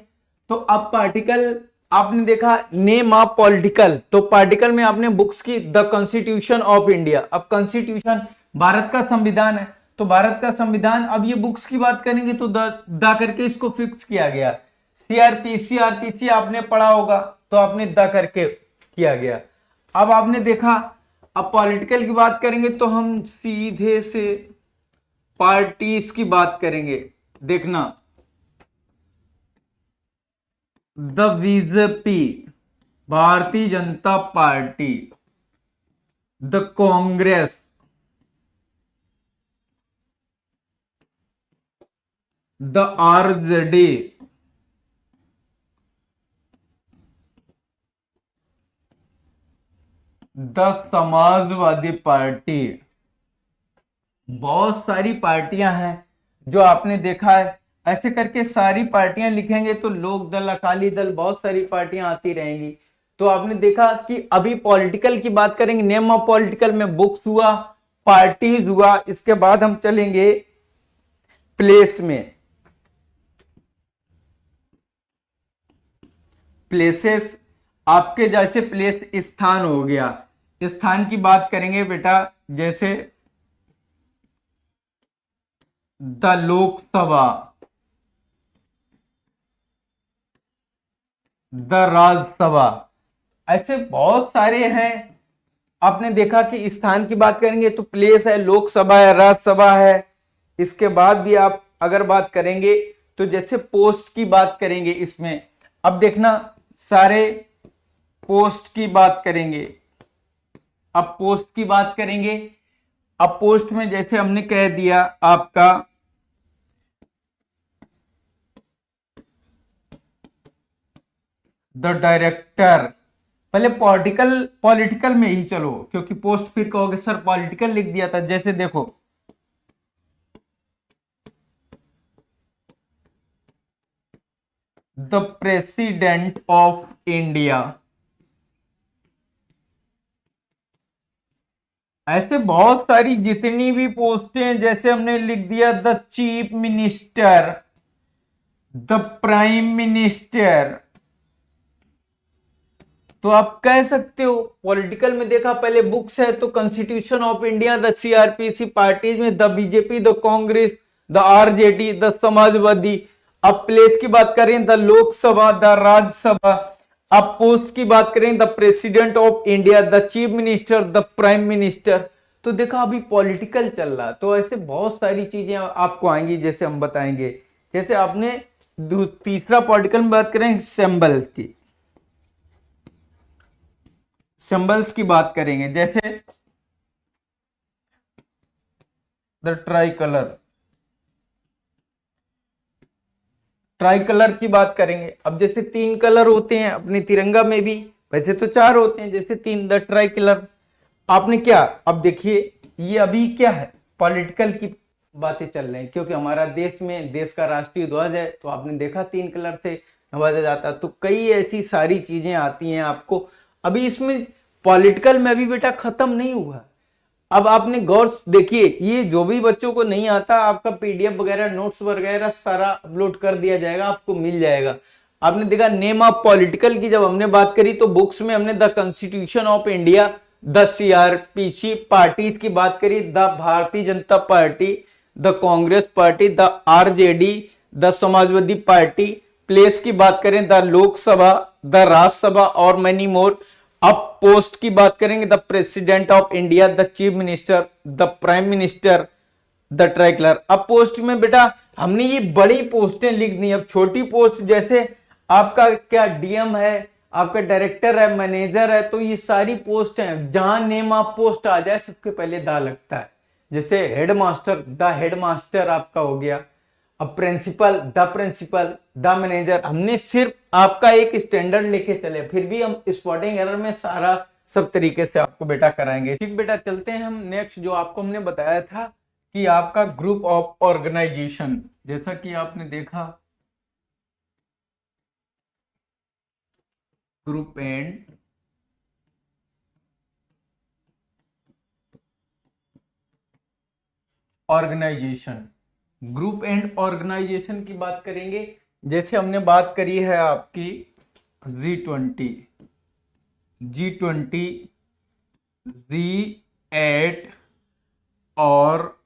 तो अब पार्टिकल आपने देखा नेम ऑफ पॉलिटिकल, तो पार्टिकल में आपने बुक्स की द कॉन्स्टिट्यूशन ऑफ इंडिया। अब कॉन्स्टिट्यूशन भारत का संविधान है, तो भारत का संविधान, अब ये बुक्स की बात करेंगे तो द करके इसको फिक्स किया गया। सीआरपीसी, आरपीसी आपने पढ़ा होगा तो आपने द करके किया गया। अब आपने देखा अब पॉलिटिकल की बात करेंगे तो हम सीधे से पार्टीज की बात करेंगे। देखना the BJP, Bharatiya Janata party, the Congress, the RJD, the Samajwadi party. बहुत सारी पार्टियां हैं जो आपने देखा है। ऐसे करके सारी पार्टियां लिखेंगे तो लोक दल, अकाली दल, बहुत सारी पार्टियां आती रहेंगी। तो आपने देखा कि अभी पॉलिटिकल की बात करेंगे, नेम ऑफ पॉलिटिकल में बुक्स हुआ, पार्टीज हुआ, इसके बाद हम चलेंगे प्लेस में। प्लेसेस आपके जैसे प्लेस स्थान हो गया, स्थान की बात करेंगे बेटा, जैसे द लोकसभा, द राज्यसभा, ऐसे बहुत सारे हैं। आपने देखा कि स्थान की बात करेंगे तो प्लेस है, लोकसभा है, राज्यसभा है। इसके बाद भी आप अगर बात करेंगे तो जैसे पोस्ट की बात करेंगे इसमें, अब देखना सारे पोस्ट की बात करेंगे। अब पोस्ट की बात करेंगे, अब पोस्ट में जैसे हमने कह दिया आपका द डायरेक्टर, पहले पॉलिटिकल में ही चलो, क्योंकि पोस्ट फिर कहोगे सर पॉलिटिकल लिख दिया था। जैसे देखो द प्रेसिडेंट ऑफ इंडिया, ऐसे बहुत सारी जितनी भी पोस्टें हैं, जैसे हमने लिख दिया the chief minister, the prime minister. तो आप कह सकते हो पॉलिटिकल में देखा पहले बुक्स है तो constitution of India, the CrPC, parties में the BJP, the Congress, the RJD, the Samajwadi. अब प्लेस की बात करें द लोकसभा, द राज्यसभा। अब पोस्ट की बात करें the president of India, the chief minister, the prime minister. तो देखा अभी पॉलिटिकल चल रहा, तो ऐसे बहुत सारी चीजें आपको आएंगी जैसे हम बताएंगे। जैसे आपने तीसरा पॉलिटिकल में बात करें सिंबल की, सिंबल्स की बात करेंगे, जैसे the try colour, try colour की बात करेंगे। अब जैसे 3 कलर होते हैं अपने तिरंगा में भी, वैसे तो 4 होते हैं, जैसे 3 द ट्राई कलर। आपने क्या, अब देखिए ये अभी क्या है पॉलिटिकल की बातें चल रही हैं, क्योंकि हमारा देश में देश का राष्ट्रीय ध्वज है, तो आपने देखा 3 कलर से नवाजा जाता। तो कई ऐसी सारी चीजें आती हैं आपको। अभी इसमें पॉलिटिकल में अभी बेटा खत्म नहीं हुआ, अब आपने गौर से देखिए, ये जो भी बच्चों को नहीं आता, आपका पीडीएफ वगैरह नोट्स वगैरह सारा अपलोड कर दिया जाएगा, आपको मिल जाएगा। आपने देखा नेम ऑफ पॉलिटिकल की जब हमने बात करी तो बुक्स में हमने the constitution of India, the CrPC parties की बात करी, the Bharatiya Janata party, the Congress party, the RJD, the Samajwadi party. Place की बात करें द लोकसभा, द राज्यसभा और मैनी मोर। अब पोस्ट की बात करेंगे the president of India, the chief minister, the prime minister, the ट्रैकलर। अब पोस्ट में बेटा हमने ये बड़ी पोस्टें लिख दी। अब छोटी पोस्ट जैसे आपका क्या डीएम है, आपका डायरेक्टर है, मैनेजर है, तो ये सारी पोस्ट हैं। जहां नेम ऑफ पोस्ट आ जाए सबके पहले दा लगता है। जैसे हेडमास्टर, द हेडमास्टर आपका हो गया। अब प्रिंसिपल, द मैनेजर। हमने सिर्फ आपका एक स्टैंडर्ड लेके चले, फिर भी हम स्पॉटिंग एरर में सारा सब तरीके से आपको बेटा कराएंगे। ठीक बेटा, चलते हैं हम नेक्स्ट। जो आपको हमने बताया था कि आपका ग्रुप ऑफ ऑर्गेनाइजेशन, जैसा कि आपने देखा group and organisation. Group and organisation की बात करेंगे। जैसे हमने बात करी है आपकी G20, G8 और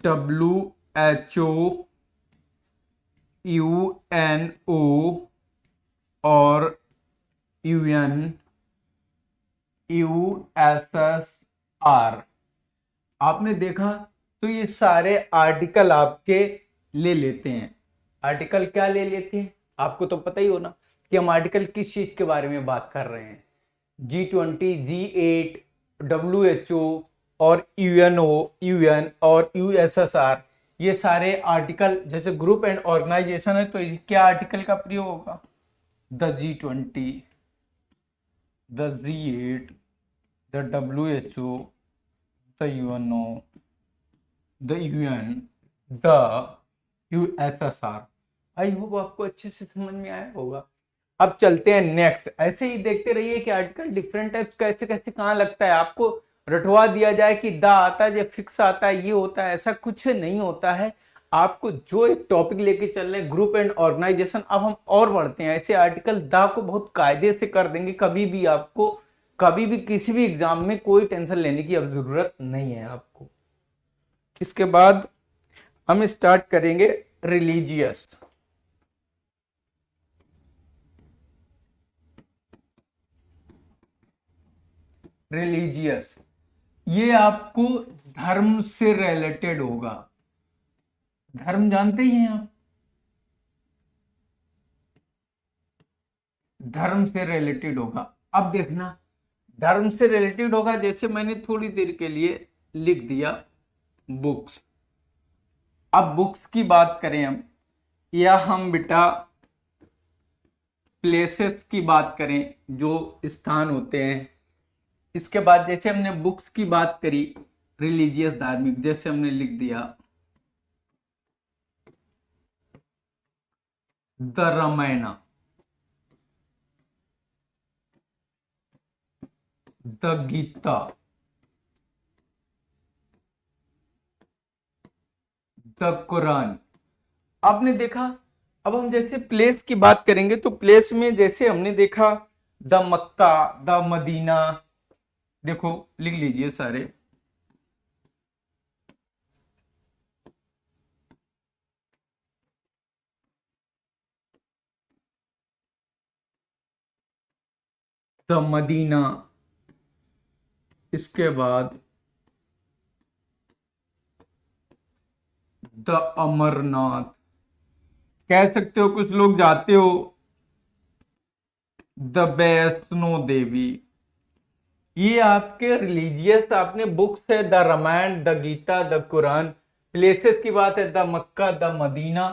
WHO, UNO और USSR। आपने देखा तो ये सारे आर्टिकल आपके ले लेते हैं। आर्टिकल क्या ले लेते हैं आपको तो पता ही होना कि हम आर्टिकल किस चीज के बारे में बात कर रहे हैं। G20, G8, WHO और UNO, UN और USSR, ये सारे आर्टिकल। जैसे ग्रुप एंड ऑर्गेनाइजेशन है तो क्या आर्टिकल का प्रयोग होगा? The G20, the G8, the WHO, the UNO, the UN, the USSR। I hope आपको अच्छे से समझ में आया होगा। अब चलते हैं नेक्स्ट। ऐसे ही देखते रहिए कि आर्टिकल डिफरेंट टाइप्स कैसे कैसे कहाँ लगता है। आपको रटवा दिया जाए कि द आता है, जो फिक्स आता है, ये होता है, ऐसा कुछ नहीं होता है। आपको जो एक टॉपिक लेके चल रहे हैं ग्रुप एंड ऑर्गेनाइजेशन, अब हम और बढ़ते हैं। ऐसे आर्टिकल द को बहुत कायदे से कर देंगे। कभी भी आपको कभी भी किसी भी एग्जाम में कोई टेंशन लेने की अब जरूरत नहीं है आपको। इसके बाद हम स्टार्ट करेंगे रिलीजियस। रिलीजियस ये आपको धर्म से रिलेटेड होगा। धर्म जानते ही हैं आप, धर्म से रिलेटेड होगा। अब देखना धर्म से रिलेटेड होगा। जैसे मैंने थोड़ी देर के लिए लिख दिया बुक्स। अब बुक्स की बात करें हम, या हम बेटा प्लेसेस की बात करें, जो स्थान होते हैं। इसके बाद जैसे हमने बुक्स की बात करी रिलीजियस धार्मिक, जैसे हमने लिख दिया the Ramayan, the Gita, the Quran. आपने देखा। अब हम जैसे प्लेस की बात करेंगे तो प्लेस में जैसे हमने देखा द मक्का, द मदीना। देखो लिख लीजिए सारे। द मदीना, इसके बाद द अमरनाथ। कह सकते हो कुछ लोग जाते हो द वैष्णो देवी। ये आपके रिलीजियस आपने बुक्स है the Ramayan, the Gita, the Quran. Places की बात है the Mecca, the Medina,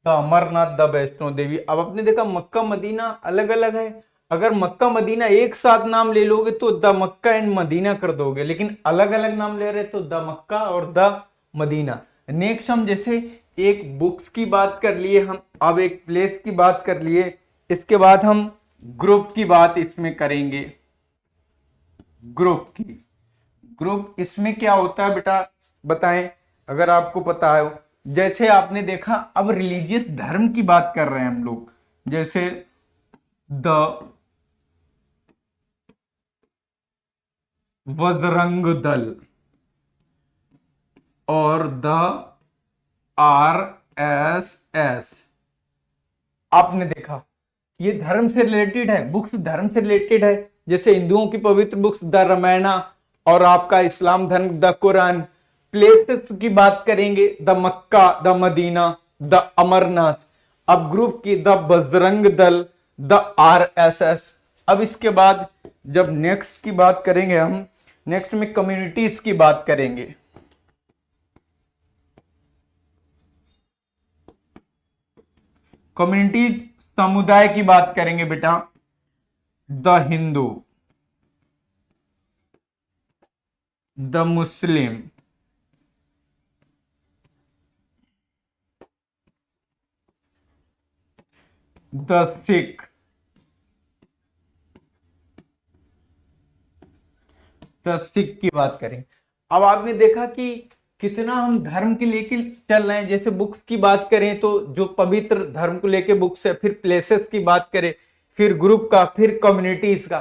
the Amarnath, the Vaishno Devi. अब आपने देखा मक्का मदीना अलग अलग है। अगर मक्का मदीना एक साथ नाम ले लोगे तो द मक्का एंड मदीना कर दोगे, लेकिन अलग अलग नाम ले रहे तो द मक्का और द मदीना। नेक्स्ट हम जैसे एक बुक्स की बात कर लिए हम, अब एक प्लेस की बात कर लिए। इसके बाद हम ग्रुप की बात इसमें करेंगे। ग्रुप की ग्रुप इसमें क्या होता है बेटा बताएं, अगर आपको पता है। जैसे आपने देखा, अब रिलीजियस धर्म की बात कर रहे हैं हम लोग, जैसे द बजरंग दल और द RSS। आपने देखा ये धर्म से रिलेटेड है, बुक्स धर्म से रिलेटेड है। जैसे हिंदुओं की पवित्र बुक्स द रामायणा, और आपका इस्लाम धर्म द कुरान। प्लेसेस की बात करेंगे the Mecca, the Medina, the Amarnath. अब ग्रुप की the Bajrang Dal, the RSS। अब इसके बाद जब नेक्स्ट की बात करेंगे हम, नेक्स्ट में कम्युनिटीज की बात करेंगे। कम्युनिटीज समुदाय की बात करेंगे बेटा, the Hindu, the Muslim, the Sikh, the Sikh की बात करें। अब आपने देखा कि कितना हम धर्म के लेके चल रहे हैं। जैसे बुक्स की बात करें तो जो पवित्र धर्म को लेके बुक्स है, फिर प्लेसेस की बात करें, फिर ग्रुप का, फिर कम्युनिटीज का।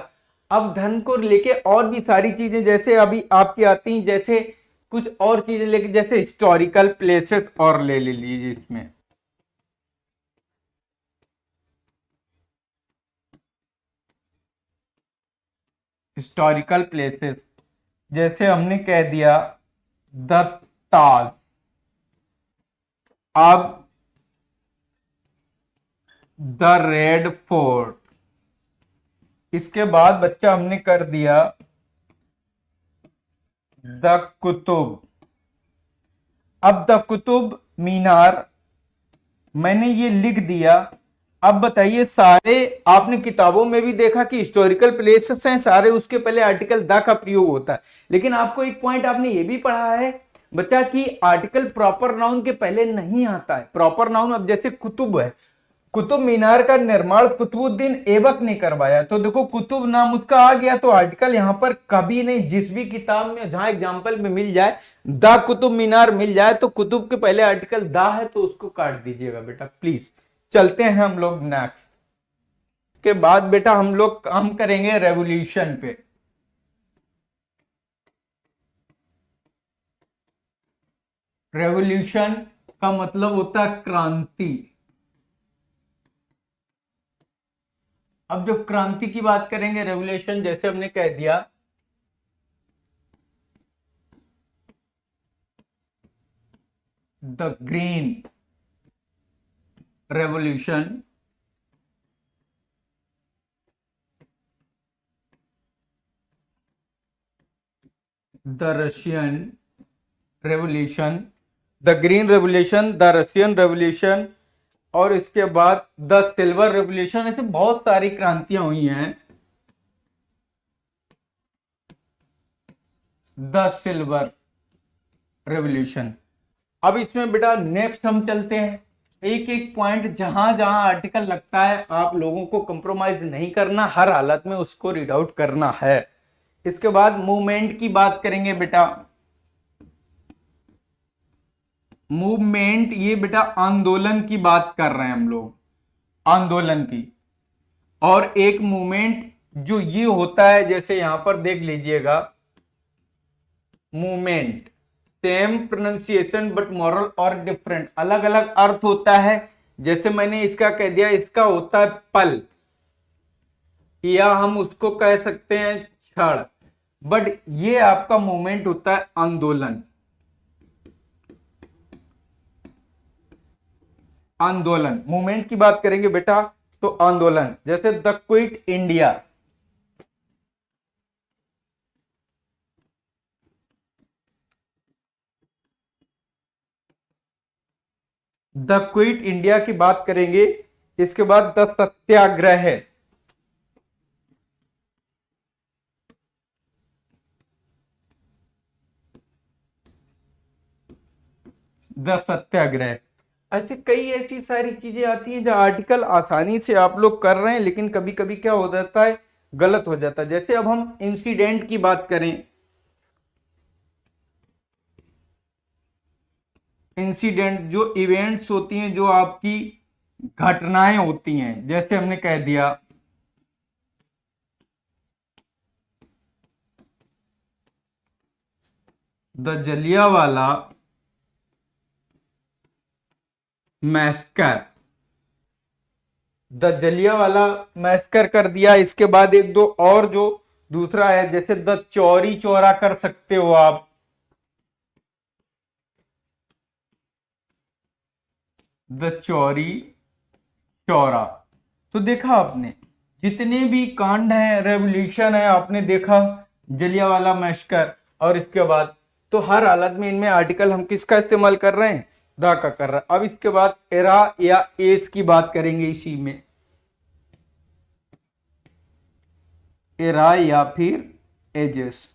अब धर्म को लेके और भी सारी चीजें जैसे अभी आपकी आती हैं, जैसे कुछ और चीजें लेके, जैसे हिस्टोरिकल प्लेसेस और ले लीजिए इसमें। हिस्टोरिकल प्लेसेस जैसे हमने कह दिया द ताज। अब द रेड फोर्ट, इसके बाद बच्चा हमने कर दिया द कुतुब। अब द कुतुब मीनार मैंने ये लिख दिया। अब बताइए, सारे आपने किताबों में भी देखा कि हिस्टोरिकल प्लेसेस हैं सारे, उसके पहले आर्टिकल द का प्रयोग होता है। लेकिन आपको एक पॉइंट आपने ये भी पढ़ा है बच्चा कि आर्टिकल प्रॉपर नाउन के पहले नहीं आता है। प्रॉपर नाउन, अब जैसे कुतुब है, कुतुब मीनार का निर्माण कुतुबुद्दीन ऐबक ने करवाया, तो देखो कुतुब नाम उसका आ गया, तो आर्टिकल यहां पर कभी नहीं। जिस भी किताब में जहां एग्जांपल में मिल जाए द कुतुब मीनार मिल जाए, तो कुतुब के पहले आर्टिकल द है तो उसको काट दीजिएगा बेटा प्लीज। चलते हैं हम लोग नेक्स्ट के बाद बेटा हम लोग काम करेंगे रेवोल्यूशन पे। रेवोल्यूशन का मतलब होता है क्रांति। अब जो क्रांति की बात करेंगे, रेवोल्यूशन जैसे हमने कह दिया the green revolution, the Russian revolution, the green revolution, the Russian revolution, और इसके बाद द सिल्वर रेवोल्यूशन। ऐसे बहुत सारी क्रांतियां हुई हैं। The silver revolution. अब इसमें बेटा नेक्स्ट हम चलते हैं, एक एक पॉइंट जहां जहां आर्टिकल लगता है आप लोगों को कंप्रोमाइज नहीं करना, हर हालत में उसको रीड आउट करना है। इसके बाद मूवमेंट की बात करेंगे बेटा। मूवमेंट ये बेटा आंदोलन की बात कर रहे हैं हम लोग, आंदोलन की। और एक मूवमेंट जो ये होता है, जैसे यहां पर देख लीजिएगा, movement same pronunciation but moral और डिफरेंट, अलग अलग अर्थ होता है। जैसे मैंने इसका कह दिया, इसका होता है पल, या हम उसको कह सकते हैं क्षण, बट ये आपका मूवमेंट होता है आंदोलन। आंदोलन मूवमेंट की बात करेंगे बेटा तो आंदोलन, जैसे the quit India, the quit India की बात करेंगे। इसके बाद द सत्याग्रह, द सत्याग्रह। ऐसे कई ऐसी सारी चीजें आती हैं जो आर्टिकल आसानी से आप लोग कर रहे हैं, लेकिन कभी कभी क्या हो जाता है, गलत हो जाता है। जैसे अब हम इंसिडेंट की बात करें, इंसिडेंट, जो इवेंट्स होती हैं, जो आपकी घटनाएं होती हैं, जैसे हमने कह दिया the Jallianwala massacre, the Jallianwala massacre कर दिया। इसके बाद एक दो और जो दूसरा है, जैसे द चौरी चौरा कर सकते हो आप, द चौरी चौरा। तो देखा आपने, जितने भी कांड हैं, रेवोल्यूशन है, आपने देखा जलियांवाला मैस्कर, और इसके बाद तो हर हालत में इनमें आर्टिकल हम किसका इस्तेमाल कर रहे हैं, द का कर रहे हैं। अब इसके बाद एरा या एज की बात करेंगे इसी में, एरा या फिर एजेस।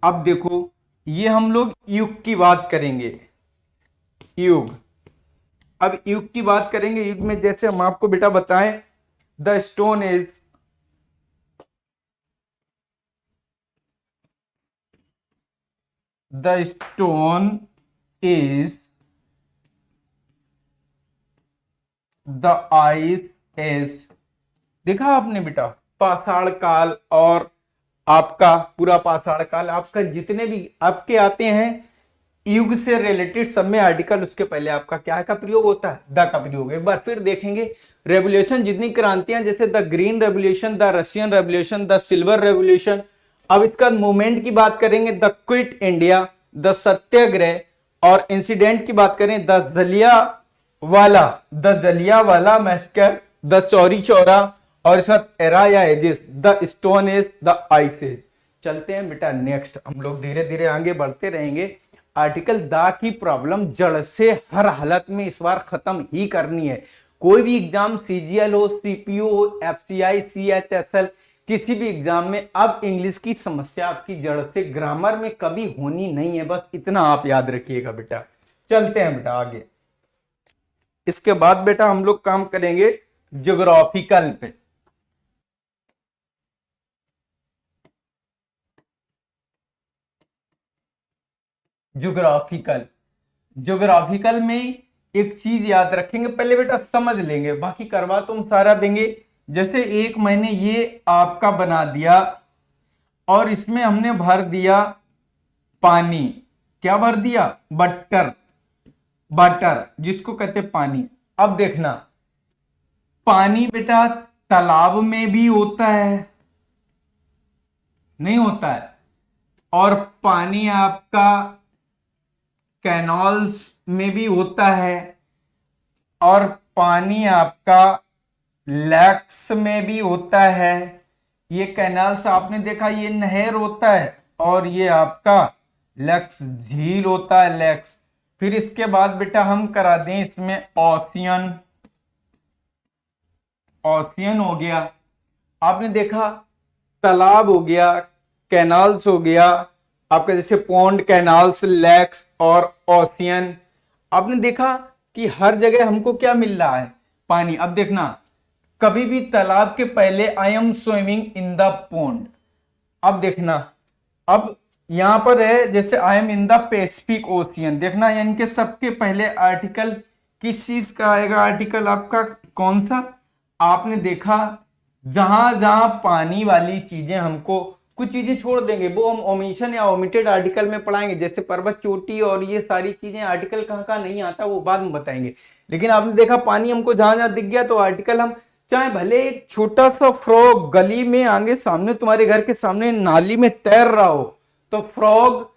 अब देखो, ये हम लोग युग की बात करेंगे, युग। अब युग की बात करेंगे, युग में जैसे हम आपको बेटा बताएं, the stone age, the stone age, the ice age. देखा आपने बेटा, पाषाण काल और आपका पूरा पाषाण काल, आपका जितने भी आपके आते हैं युग से रिलेटेड, सब में आर्टिकल उसके पहले आपका क्या का प्रयोग होता है, द का प्रयोग। एक बार फिर देखेंगे, रेवोल्यूशन जितनी क्रांतियां, जैसे the green revolution, the Russian revolution, the silver revolution. अब इसका मूवमेंट की बात करेंगे, the quit India, the Satyagraha, और इंसिडेंट की बात करें, the Jallianwala massacre, the Chauri Chaura, और इसका एरा या ages, the stone age, the ice age. चलते हैं बेटा नेक्स्ट, हम लोग धीरे धीरे आगे बढ़ते रहेंगे। आर्टिकल द की प्रॉब्लम जड़ से हर हालत में इस बार खत्म ही करनी है। कोई भी एग्जाम, सीजीएल हो, सीपीयू हो, एफसीआई, सीएचएसएल, किसी भी एग्जाम में अब इंग्लिश की समस्या आपकी जड़ से ग्रामर में कभी होनी नहीं है, बस इतना आप याद रखिएगा बेटा। चलते हैं बेटा आगे। इसके बाद बेटा हम लोग काम करेंगे ज्योग्राफिकल पे। ज्योग्राफिकल, ज्योग्राफिकल में एक चीज याद रखेंगे, पहले बेटा समझ लेंगे, बाकी करवा तुम सारा देंगे। जैसे एक मैंने ये आपका बना दिया, और इसमें हमने भर दिया पानी। क्या भर दिया, बटर, बटर जिसको कहते पानी। अब देखना, पानी बेटा तालाब में भी होता है, नहीं होता है, और पानी आपका कैनॉल्स में भी होता है, और पानी आपका लेक्स में भी होता है। ये कैनाल्स आपने देखा, ये नहर होता है, और ये आपका लेक्स झील होता है, लेक्स। फिर इसके बाद बेटा हम करा दें इसमें ओशियन, ओशियन हो गया। आपने देखा तालाब हो गया, कैनाल्स हो गया आपका, जैसे पॉन्ड, कैनाल्स, लेक्स और ओशियन। आपने देखा कि हर जगह हमको क्या मिल रहा है, पानी। अब देखना, कभी भी तालाब के पहले I am swimming in the pond. अब देखना, अब यहां पर है जैसे I am in the Pacific ocean, देखना इनके सबके पहले आर्टिकल किस चीज का आएगा, आर्टिकल आपका कौन सा। आपने देखा जहां जहां पानी वाली चीजें, हमको कुछ चीजें छोड़ देंगे, वो हम ओमिशन या ओमिटेड आर्टिकल में पढ़ाएंगे, जैसे पर्वत चोटी और ये सारी चीजें, आर्टिकल कहाँ कहाँ नहीं आता वो बाद में बताएंगे। लेकिन आपने देखा पानी हमको जहां जहां दिख गया तो आर्टिकल हम, चाहे भले एक छोटा सा फ्रॉग गली में आगे सामने तुम्हारे घर के सामने नाली में तैर रहा हो, तो frog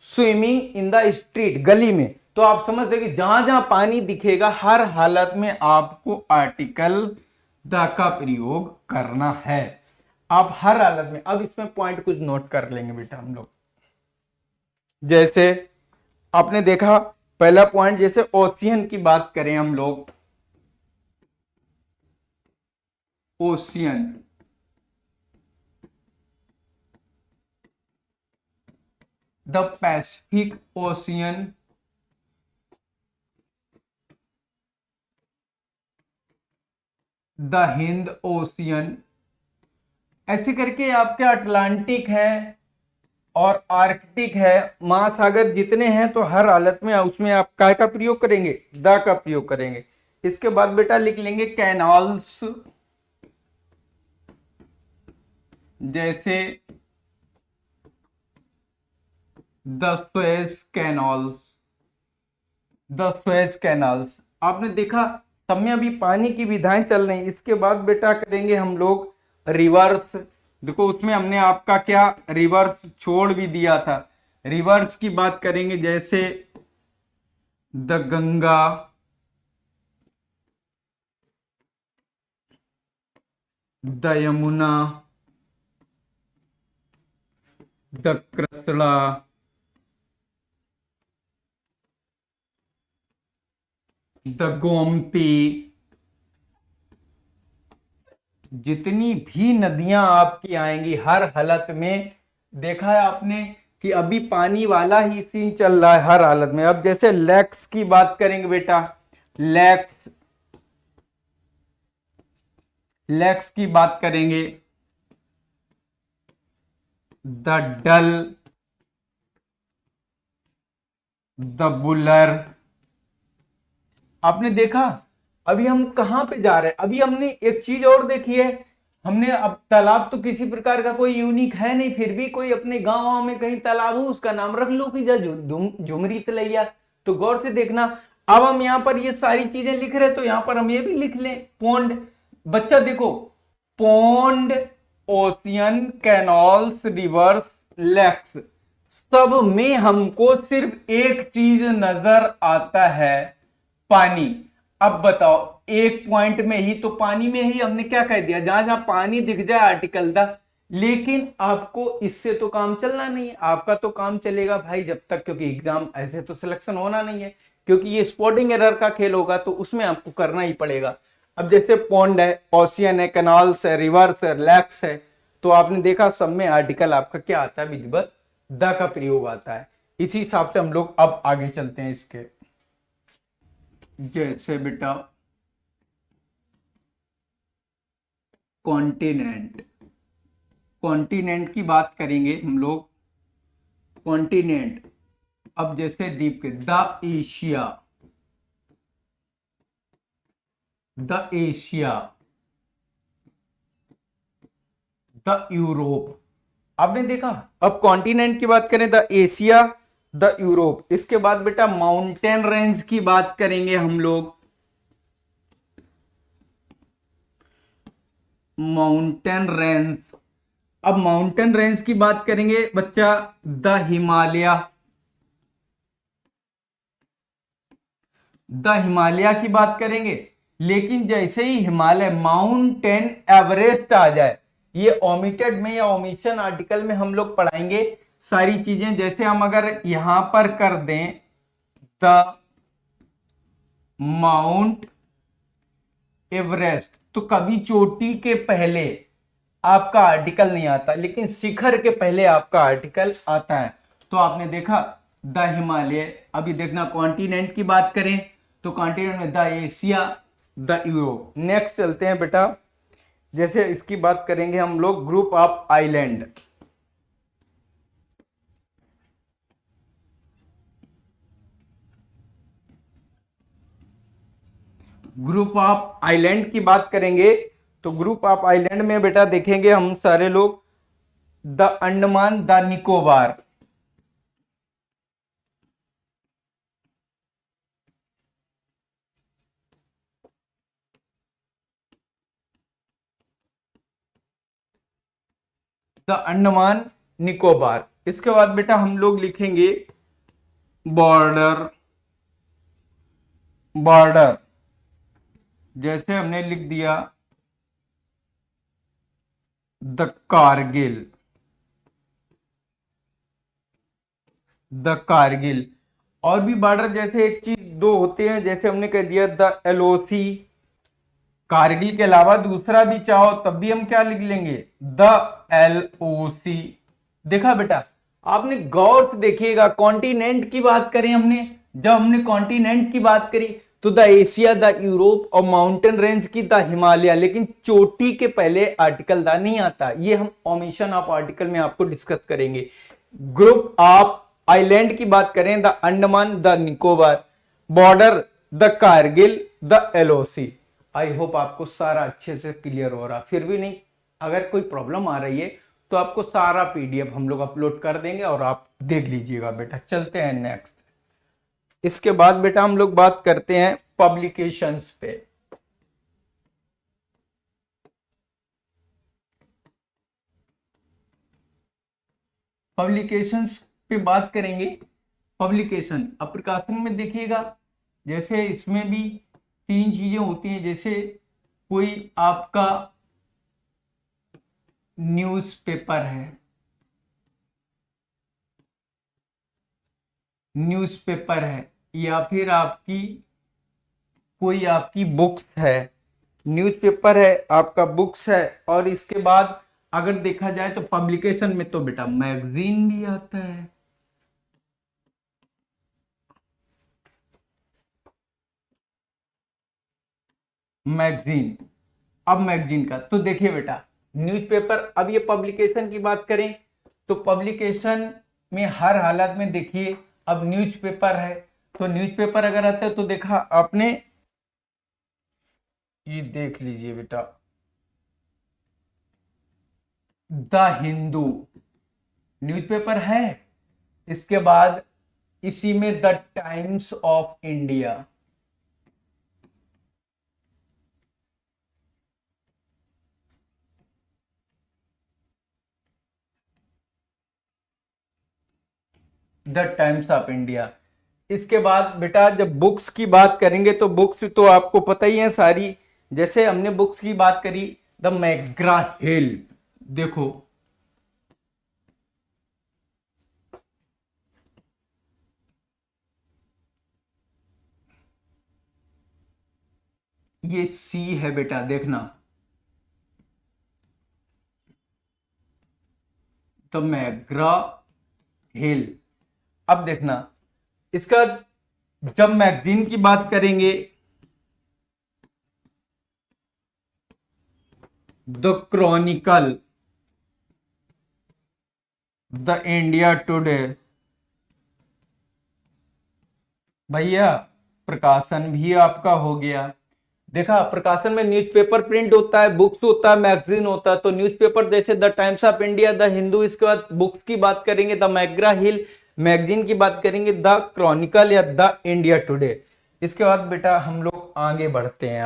swimming in the street, गली में, तो आप समझ गए कि जहां जहां पानी दिखेगा हर हालत में आपको आर्टिकल द का प्रयोग करना है, आप हर हालत में। अब इसमें पॉइंट कुछ नोट कर लेंगे बेटा हम लोग। जैसे आपने देखा पहला पॉइंट, जैसे ओशियन की बात करें हम लोग, ocean, the Pacific ocean, the Hind ocean, ऐसे करके आपके अटलांटिक है, और आर्कटिक है। महासागर जितने हैं तो हर हालत में उसमें आप काय का प्रयोग करेंगे, द का प्रयोग करेंगे। इसके बाद बेटा लिख लेंगे कैनाल्स, जैसे the Suez canals, the Suez canals. आपने देखा सब में अभी पानी की विधाएं चल रही। इसके बाद बेटा करेंगे हम लोग रिवर्स। देखो उसमें हमने आपका क्या रिवर्स छोड़ भी दिया था। रिवर्स की बात करेंगे, जैसे the Ganga, the Yamuna, the Krishna, the Gomti. जितनी भी नदियां आपकी आएंगी हर हालत में, देखा है आपने कि अभी पानी वाला ही सीन चल रहा है हर हालत में। अब जैसे लेक्स की बात करेंगे बेटा, लेक्स, लेक्स की बात करेंगे, द डल, द बुलर। आपने देखा अभी हम कहां पे जा रहे हैं। अभी हमने एक चीज और देखी है, हमने अब तालाब तो किसी प्रकार का कोई यूनिक है नहीं, फिर भी कोई अपने गांव में कहीं तालाब हो उसका नाम रख लो कि झुमरी तलैया। तो गौर से देखना, अब हम यहां पर ये सारी चीजें लिख रहे तो यहां पर हम ये भी लिख लें पोंड। बच्चा देखो, pond, ocean, canals, rivers, lakes, सब में हमको सिर्फ एक चीज नजर आता है, पानी। अब बताओ एक पॉइंट में ही तो पानी में ही हमने क्या कह दिया, जहां जहां पानी दिख जाए आर्टिकल दा। लेकिन आपको इससे तो काम चलना नहीं है, आपका तो काम चलेगा भाई जब तक, क्योंकि एग्जाम ऐसे तो सिलेक्शन होना नहीं है, क्योंकि ये स्पॉटिंग एरर का खेल होगा तो उसमें आपको करना ही पड़ेगा। अब जैसे पॉन्ड है, ओशियन है, कैनाल्स है, रिवर्स है, लेक्स है, तो आपने देखा सब में आर्टिकल आपका क्या आता है, विधिवत द का प्रयोग आता है। इसी हिसाब से हम लोग अब आगे चलते हैं इसके। जैसे बेटा कॉन्टिनेंट, कॉन्टिनेंट की बात करेंगे हम लोग, कॉन्टिनेंट। अब जैसे द्वीप के, the Asia, the Asia, the Europe. आपने देखा अब कॉन्टिनेंट की बात करें द एशिया, द यूरोप। इसके बाद बेटा माउंटेन रेंज की बात करेंगे हम लोग, माउंटेन रेंज। अब माउंटेन रेंज की बात करेंगे बच्चा, द हिमालय, द हिमालय की बात करेंगे। लेकिन जैसे ही हिमालय, माउंटेन एवरेस्ट आ जाए, ये ओमिटेड में या ओमिशन आर्टिकल में हम लोग पढ़ाएंगे सारी चीजें। जैसे हम अगर यहां पर कर दें द माउंट एवरेस्ट, तो कभी चोटी के पहले आपका आर्टिकल नहीं आता, लेकिन शिखर के पहले आपका आर्टिकल आता है। तो आपने देखा द हिमालय। अभी देखना कॉन्टिनेंट की बात करें तो कॉन्टिनेंट में the Asia, the Europe. Next चलते हैं बेटा, जैसे इसकी बात करेंगे हम लोग group of island. Group of island की बात करेंगे तो ग्रुप ऑफ आइलैंड में बेटा देखेंगे हम सारे लोग the Andaman, the Nicobar, the Andaman Nicobar. इसके बाद बेटा हम लोग लिखेंगे बॉर्डर, बॉर्डर। जैसे हमने लिख दिया द कारगिल, द कारगिल। और भी बॉर्डर जैसे एक चीज दो होते हैं, जैसे हमने कह दिया द एलओसी। कारगिल के अलावा दूसरा भी चाहो तब भी हम क्या लिख लेंगे, द एलओसी। देखा बेटा, आपने गौर से देखिएगा, कॉन्टिनेंट की बात करें हमने, जब हमने कॉन्टिनेंट की बात करी तो द एशिया, द यूरोप, और माउंटेन रेंज की द हिमालय। लेकिन चोटी के पहले आर्टिकल द नहीं आता, ये हम ओमिशन ऑफ आर्टिकल में आपको डिस्कस करेंगे। ग्रुप ऑफ आइलैंड की बात करें, the Andaman, the Nicobar, border the Kargil, the LOC. I hope आपको सारा अच्छे से क्लियर हो रहा। फिर भी नहीं, अगर कोई प्रॉब्लम आ रही है तो आपको सारा पीडीएफ हम लोग अपलोड कर देंगे और आप देख लीजिएगा बेटा। चलते हैं नेक्स्ट। इसके बाद बेटा हम लोग बात करते हैं पब्लिकेशंस पे। पब्लिकेशंस पे बात करेंगे। पब्लिकेशन, अब प्रकाशन में देखिएगा, जैसे इसमें भी तीन चीजें होती हैं। जैसे कोई आपका न्यूज़पेपर है, न्यूज़पेपर है, या फिर आपकी कोई आपकी बुक्स है। न्यूज़पेपर है, आपका बुक्स है, और इसके बाद अगर देखा जाए तो पब्लिकेशन में तो बेटा मैगजीन भी आता है। मैगजीन, अब मैगजीन का तो देखिए बेटा, न्यूज़पेपर, अब ये पब्लिकेशन की बात करें तो पब्लिकेशन में हर हालत में देखिए, अब न्यूज़पेपर है तो न्यूज़पेपर अगर आता है तो देखा आपने, ये देख लीजिए बेटा, द हिंदू न्यूज़पेपर है। इसके बाद इसी में the times of India, the times of India. इसके बाद बेटा जब बुक्स की बात करेंगे तो बुक्स तो आपको पता ही है सारी। जैसे हमने बुक्स की बात करी, द मैग्रा हिल, देखो ये सी है बेटा, देखना द मैग्रा हिल। अब देखना इसका, जब मैगजीन की बात करेंगे, the Chronicle, the India today. भैया प्रकाशन भी आपका हो गया। देखा प्रकाशन में न्यूज़पेपर प्रिंट होता है, बुक्स होता है, मैगजीन होता है। तो न्यूज़पेपर जैसे the times of India, the Hindu. इसके बाद बुक्स की बात करेंगे द मैग्रा हिल, मैगजीन की बात करेंगे द क्रॉनिकल या द इंडिया टुडे। इसके बाद बेटा हम लोग आगे बढ़ते हैं।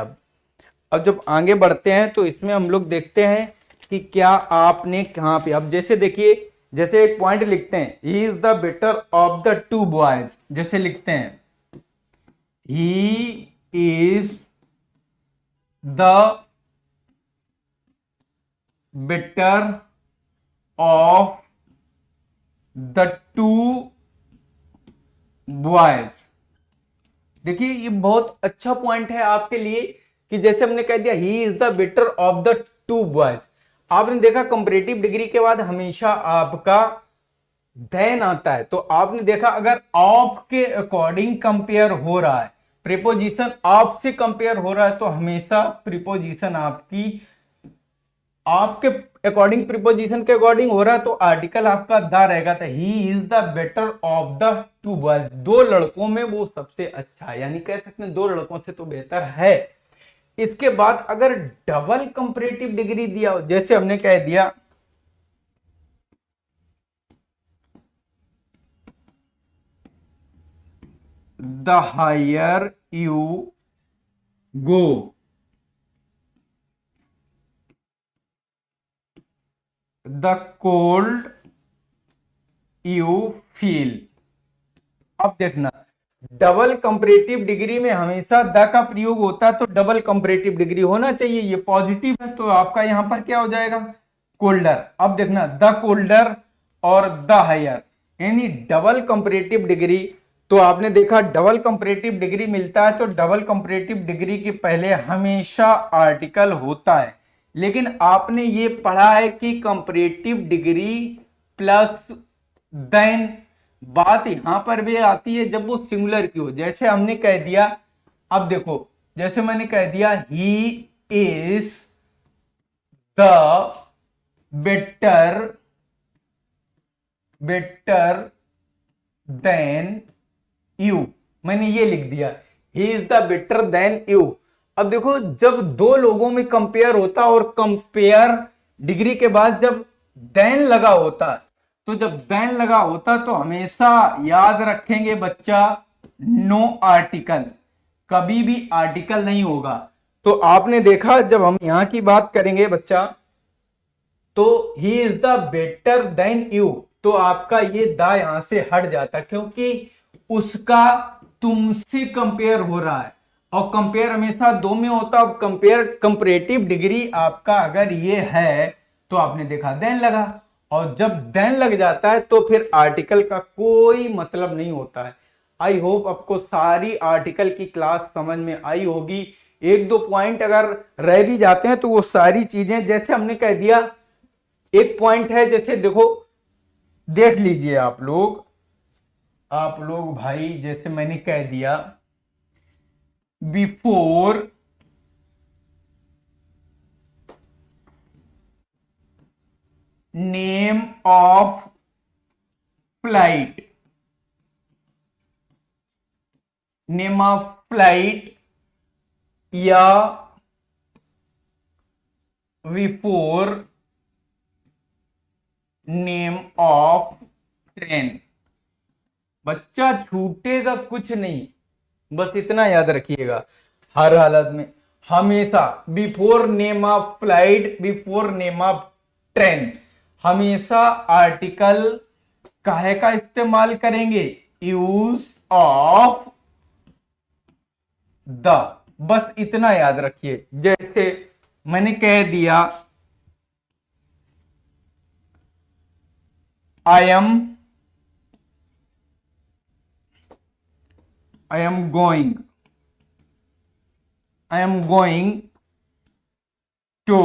अब जब आगे बढ़ते हैं तो इसमें हम लोग देखते हैं कि क्या आपने कहां पे, अब जैसे देखिए, जैसे एक पॉइंट लिखते हैं, he is the better of the two boys, जैसे लिखते हैं he is the better of the two boys. देखिए ये बहुत अच्छा पॉइंट है आपके लिए कि जैसे हमने कह दिया he is the better of the two boys. आपने देखा कंपैरेटिव डिग्री के बाद हमेशा आपका देन आता है। तो आपने देखा अगर ऑफ के अकॉर्डिंग कंपेयर हो रहा है, प्रीपोजिशन ऑफ से कंपेयर हो रहा है, तो हमेशा प्रीपोजिशन आपकी आपके अकॉर्डिंग, प्रीपोजिशन के अकॉर्डिंग हो रहा है तो आर्टिकल आपका द रहेगा। तो he is the better of the two boys, दो लड़कों में वो सबसे अच्छा है, यानी कह सकते हैं दो लड़कों से तो बेहतर है। इसके बाद अगर डबल कंपैरेटिव डिग्री दिया हो, जैसे हमने कह दिया the higher you go, the cold you feel. अब देखना डबल कंपैरेटिव डिग्री में हमेशा द का प्रयोग होता है, तो डबल कंपैरेटिव डिग्री होना चाहिए, ये पॉजिटिव है, तो आपका यहां पर क्या हो जाएगा, कोल्डर। अब देखना द कोल्डर और द हायर, यानी डबल कंपैरेटिव डिग्री। तो आपने देखा डबल कंपैरेटिव डिग्री मिलता है तो डबल कंपैरेटिव डिग्री के पहले हमेशा आर्टिकल होता है। लेकिन आपने ये पढ़ा है कि कंपैरेटिव डिग्री प्लस देन, बात यहां पर भी आती है जब वो सिंगुलर की हो। जैसे हमने कह दिया, अब देखो जैसे मैंने कह दिया he is the better better than you, मैंने ये लिख दिया, he is the better than you. अब देखो जब दो लोगों में कंपेयर होता और कंपेयर डिग्री के बाद जब देन लगा होता, तो जब देन लगा होता तो हमेशा याद रखेंगे बच्चा, नो आर्टिकल, कभी भी आर्टिकल नहीं होगा। तो आपने देखा जब हम यहां की बात करेंगे बच्चा, तो he is the better than you, तो आपका ये दा यहां से हट जाता, क्योंकि उसका तुमसे कंपेयर हो रहा है, और कंपेयर हमेशा दो में होता। अब कंपेयर कंपैरेटिव डिग्री आपका अगर ये है तो आपने देखा देन लगा, और जब देन लग जाता है तो फिर आर्टिकल का कोई मतलब नहीं होता है। आई होप आपको सारी आर्टिकल की क्लास समझ में आई होगी। एक दो पॉइंट अगर रह भी जाते हैं तो वो सारी चीजें जैसे हमने कह दिया, एक पॉइंट है जैसे देखो देख लीजिए आप लोग भाई, जैसे मैंने कह दिया before name of flight, name of flight या बिफोर नेम ऑफ ट्रेन, बच्चा छूटेगा कुछ नहीं, बस इतना याद रखिएगा हर हालत में, हमेशा before name of flight, before name of train, हमेशा आर्टिकल काहे का इस्तेमाल करेंगे, यूज ऑफ द, बस इतना याद रखिए। जैसे मैंने कह दिया I am going to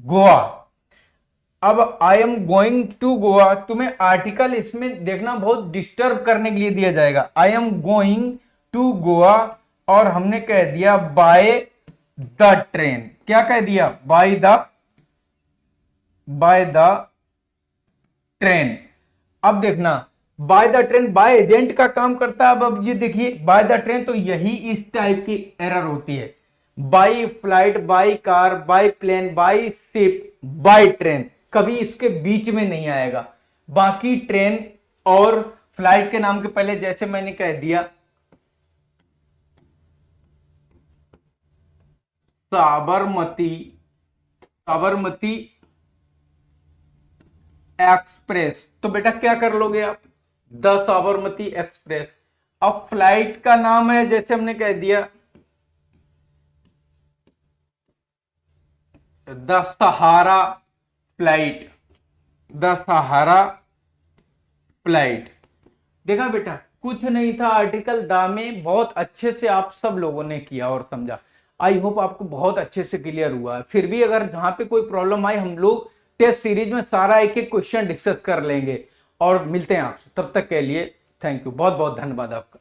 Goa. अब I am going to Goa, तुम्हें आर्टिकल इसमें देखना बहुत डिस्टर्ब करने के लिए दिया जाएगा। I am going to Goa, और हमने कह दिया बाय द ट्रेन, क्या कह दिया, बाय द ट्रेन। अब देखना by the train by agent का काम करता है। अब ये देखिए बाय द ट्रेन, तो यही इस टाइप की एरर होती है, by flight, by car, by plane, by ship, by train, कभी इसके बीच में नहीं आएगा। बाकी ट्रेन और फ्लाइट के नाम के पहले जैसे मैंने कह दिया साबरमती एक्सप्रेस, तो बेटा क्या कर लोगे आप, द साबरमती एक्सप्रेस। अब फ्लाइट का नाम है जैसे हमने कह दिया the Sahara flight, the Sahara flight. देखा बेटा कुछ नहीं था, आर्टिकल द में बहुत अच्छे से आप सब लोगों ने किया और समझा। आई होप आपको बहुत अच्छे से क्लियर हुआ है। फिर भी अगर जहां पे कोई प्रॉब्लम आए, हम लोग टेस्ट सीरीज में सारा एक एक क्वेश्चन डिस्कस कर लेंगे और मिलते हैं आपसे। तब तक के लिए थैंक यू, बहुत बहुत धन्यवाद आपका।